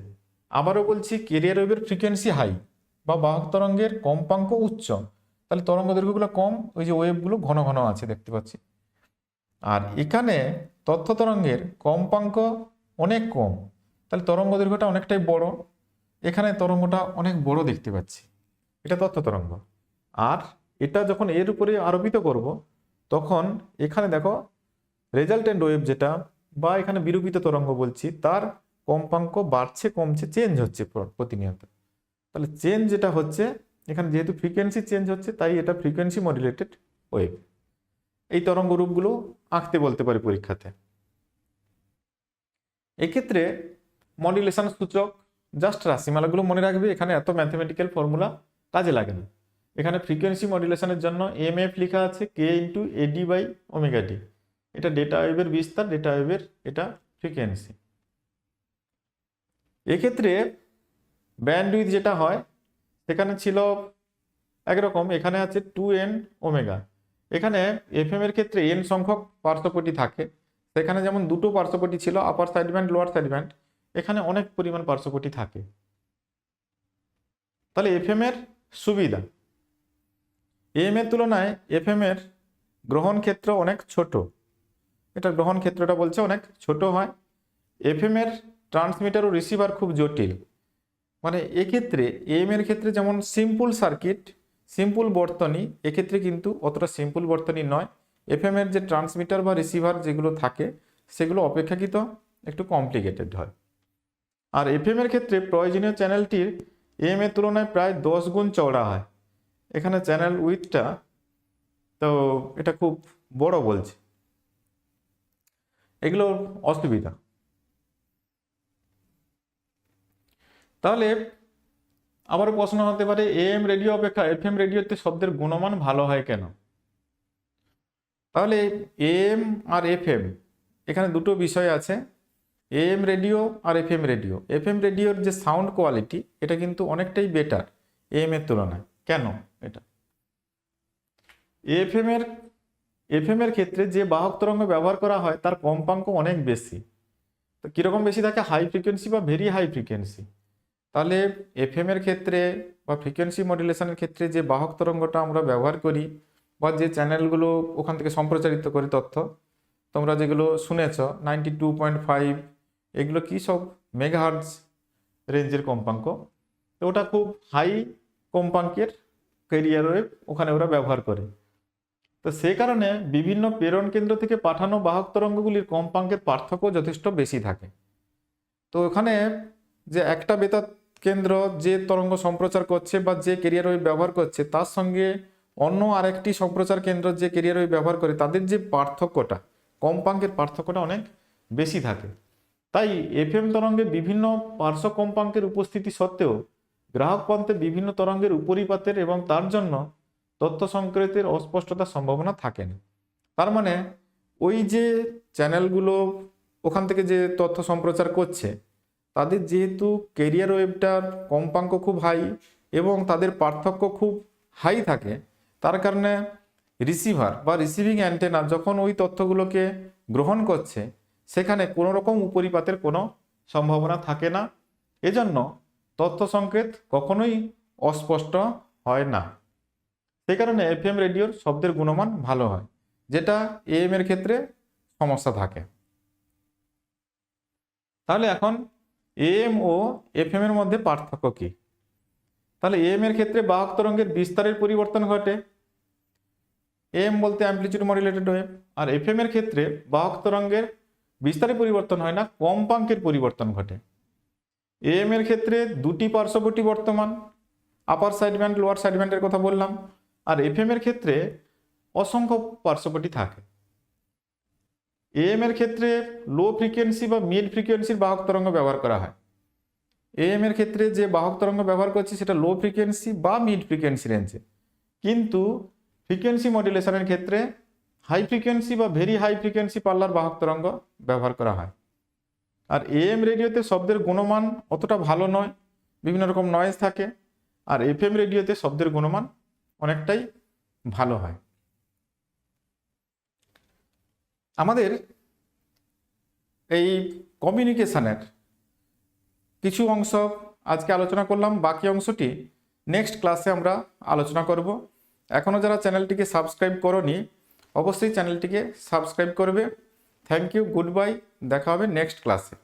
আবারও বলছি, ক্যারিয়ার ওয়েভের ফ্রিকোয়েন্সি হাই বা বাহক তরঙ্গের কম্পাঙ্ক উচ্চ, তাহলে তরঙ্গ দৈর্ঘ্যগুলো কম, ওই যে ওয়েভগুলো ঘন ঘন আছে দেখতে পাচ্ছি। আর এখানে তথ্য তরঙ্গের কম্পাঙ্ক অনেক কম, তাহলে তরঙ্গ দৈর্ঘ্যটা অনেকটাই বড়, এখানে তরঙ্গটা অনেক বড় দেখতে পাচ্ছি, এটা তথ্য তরঙ্গ। আর এটা যখন এর উপরে আরোপিত করব, তখন এখানে দেখো রেজাল্টেন্ট ওয়েভ যেটা, বা এখানে বিরূপিত তরঙ্গ বলছি, তার কম্পাঙ্ক বাড়ছে কমছে, চেঞ্জ হচ্ছে প্রতিনিয়ত। তাহলে চেঞ্জ যেটা হচ্ছে এখানে, যেহেতু ফ্রিকোয়েন্সি চেঞ্জ হচ্ছে, তাই এটা ফ্রিকোয়েন্সি মডুলেটেড ওয়েভ। এই তরঙ্গ রূপগুলো আঁকতে বলতে পারি পরীক্ষাতে। এক্ষেত্রে মডুলেশন সূচক জাস্ট রাশিমালাগুলো মনে রাখবে, এখানে এত ম্যাথমেটিক্যাল ফর্মুলা কাজে লাগে না। এখানে ফ্রিকোয়েন্সি মডুলেশনের জন্য এমএফ লেখা আছে K into AD by omega D, এটা ডেটা ওয়েভের বিস্তার, ডেটা ওয়েভের এটা ফ্রিকোয়েন্সি। এক্ষেত্রে ব্যান্ডউইথ যেটা হয় সেখানে ছিল একরকম, এখানে আছে 2n ওমেগা। এখানে এফএম এর ক্ষেত্রে n সংখ্যক পার্শ্বপটি থাকে, সেখানে যেমন দুটো পার্শ্বপটি ছিল, আপার side band lower side band, এখানে অনেক পরিমাণ পার্শ্বপটি থাকে। তাহলে এফএম এর সুবিধা, এম এর তুলনায় এফএম এর গ্রহণ ক্ষেত্র অনেক ছোট, এটা গ্রহণ ক্ষেত্রটা বলছে অনেক ছোট হয়। এফএম এর ট্রান্সমিটার ও রিসিভার খুব জটিল, মানে এক্ষেত্রে এম এর ক্ষেত্রে যেমন সিম্পল সার্কিট, সিম্পল বর্তনী, এক্ষেত্রে কিন্তু অতটা সিম্পল বর্তনী নয়। এফএম এর যে ট্রান্সমিটার বা রিসিভার যেগুলো থাকে, সেগুলো অপেক্ষাকৃত একটু কমপ্লিকেটেড হয়। আর এফএম এর ক্ষেত্রে প্রয়োজনীয় চ্যানেলটির এম এর তুলনায় প্রায় 10 গুণ চওড়া হয়। এখানে চ্যানেল উইথটা তো এটা খুব বড় বলছে, এগুলো অসুবিধা। তাহলে আবারও প্রশ্ন হতে পারে, এএম রেডিও অপেক্ষা এফএম রেডিওতে শব্দের গুণমান ভালো হয় কেন? তাহলে এএম আর এফএম এখানে দুটো বিষয় আছে, এএম রেডিও আর এফএম রেডিও। এফএম রেডিওর যে সাউন্ড কোয়ালিটি, এটা কিন্তু অনেকটাই বেটার এএম এর তুলনায়। কেন? এটা এফএম এর ক্ষেত্রে যে বাহক তরঙ্গ ব্যবহার করা হয় তার কম্পাঙ্ক অনেক বেশি। তো কিরকম বেশি থাকে? হাই ফ্রিকোয়েন্সি বা ভেরি হাই ফ্রিকোয়েন্সি। তাহলে এফএম এর ক্ষেত্রে বা ফ্রিকোয়েন্সি মডুলেশনের ক্ষেত্রে যে বাহক তরঙ্গটা আমরা ব্যবহার করি, বা যে চ্যানেলগুলো ওখান থেকে সম্প্রচারিত করি তথ্য, তোমরা যেগুলো শুনেছ 92.5, এগুলো কি সব মেগাহার্টজ রেঞ্জের কম্পাঙ্ক। তো ওটা খুব হাই কম্পাঙ্কের ক্যারিয়ার ওয়েভ ওখানে ওরা ব্যবহার করে। তো সেই কারণে বিভিন্ন প্রেরণ কেন্দ্র থেকে পাঠানো বাহক তরঙ্গগুলির কম্পাঙ্কের পার্থক্য যথেষ্ট বেশি থাকে। তো ওখানে যে একটা বেতার কেন্দ্র যে তরঙ্গ সম্প্রচার করছে বা যে ক্যারিয়ার ওয়েভ ব্যবহার করছে, তার সঙ্গে অন্য আরেকটি সম্প্রচার কেন্দ্র যে ক্যারিয়ার ওয়েভ ব্যবহার করে তাদের যে পার্থক্যটা, কম্পাঙ্কের পার্থক্যটা অনেক বেশি থাকে। তাই এফএম তরঙ্গে বিভিন্ন পার্শ্ব কম্পাঙ্কের উপস্থিতি সত্ত্বেও গ্রাহক প্রান্তে বিভিন্ন তরঙ্গের উপরিপাতের এবং তার জন্য তথ্য সংকেতের অস্পষ্টতার সম্ভাবনা থাকে না। তার মানে ওই যে চ্যানেলগুলো ওখান থেকে যে তথ্য সম্প্রচার করছে তাদের যেহেতু ক্যারিয়ার ওয়েভটার কম্পাঙ্ক খুব হাই এবং তাদের পার্থক্য খুব হাই থাকে, তার কারণে রিসিভার বা রিসিভিং অ্যান্টেনা যখন ওই তথ্যগুলোকে গ্রহণ করছে সেখানে কোনো রকম উপরিপাতের কোনো সম্ভাবনা থাকে না। এজন্য তথ্য সংকেত কখনোই অস্পষ্ট হয় না। সেই কারণে এফএম রেডিওর শব্দের গুণমান ভালো হয়, যেটা এএম এর ক্ষেত্রে সমস্যা থাকে। তাহলে এখন এএম ও এফএম এর মধ্যে পার্থক্য কি? তাহলে এএম এর ক্ষেত্রে বাহক তরঙ্গের বিস্তারের পরিবর্তন ঘটে, এএম বলতে অ্যামপ্লিটিউড মডুলেটেড ওয়েভ, আর এফএম এর ক্ষেত্রে বাহক তরঙ্গের বিস্তারের পরিবর্তন হয় না, কম্পাঙ্কের পরিবর্তন ঘটে। এএম এর ক্ষেত্রে দুটি পার্শ্ববর্তী বর্তমান, আপার সাইডব্যান্ড লোয়ার সাইডব্যান্ডের কথা বললাম, আর এফএম এর ক্ষেত্রে অসংখ্য পার্শ্ববর্তী থাকে। এএম এর ক্ষেত্রে লো ফ্রিকোয়েন্সি বা মিড ফ্রিকোয়েন্সির বাহক তরঙ্গ ব্যবহার করা হয়। এএম এর ক্ষেত্রে যে বাহক তরঙ্গ ব্যবহার করছি সেটা লো ফ্রিকোয়েন্সি বা মিড ফ্রিকোয়েন্সি রেঞ্জে, কিন্তু ফ্রিকোয়েন্সি মডুলেশনের ক্ষেত্রে হাই ফ্রিকোয়েন্সি বা ভেরি হাই ফ্রিকোয়েন্সি পাল্লার বাহক তরঙ্গ ব্যবহার করা হয়। আর এএম রেডিওতে শব্দের গুণমান অতটা ভালো নয়, বিভিন্ন রকম নয়েজ থাকে, আর এফএম রেডিওতে শব্দের গুণমান অনেকটাই ভালো হয়। আমাদের এই কমিউনিকেশনের কিছু অংশ আজকে আলোচনা করলাম, বাকি অংশটি নেক্সট ক্লাসে আমরা আলোচনা করব। এখনও যারা চ্যানেলটিকে সাবস্ক্রাইব করোনি অবশ্যই চ্যানেলটিকে সাবস্ক্রাইব করবে। থ্যাংক ইউ, গুড বাই, দেখা হবে নেক্সট ক্লাসে।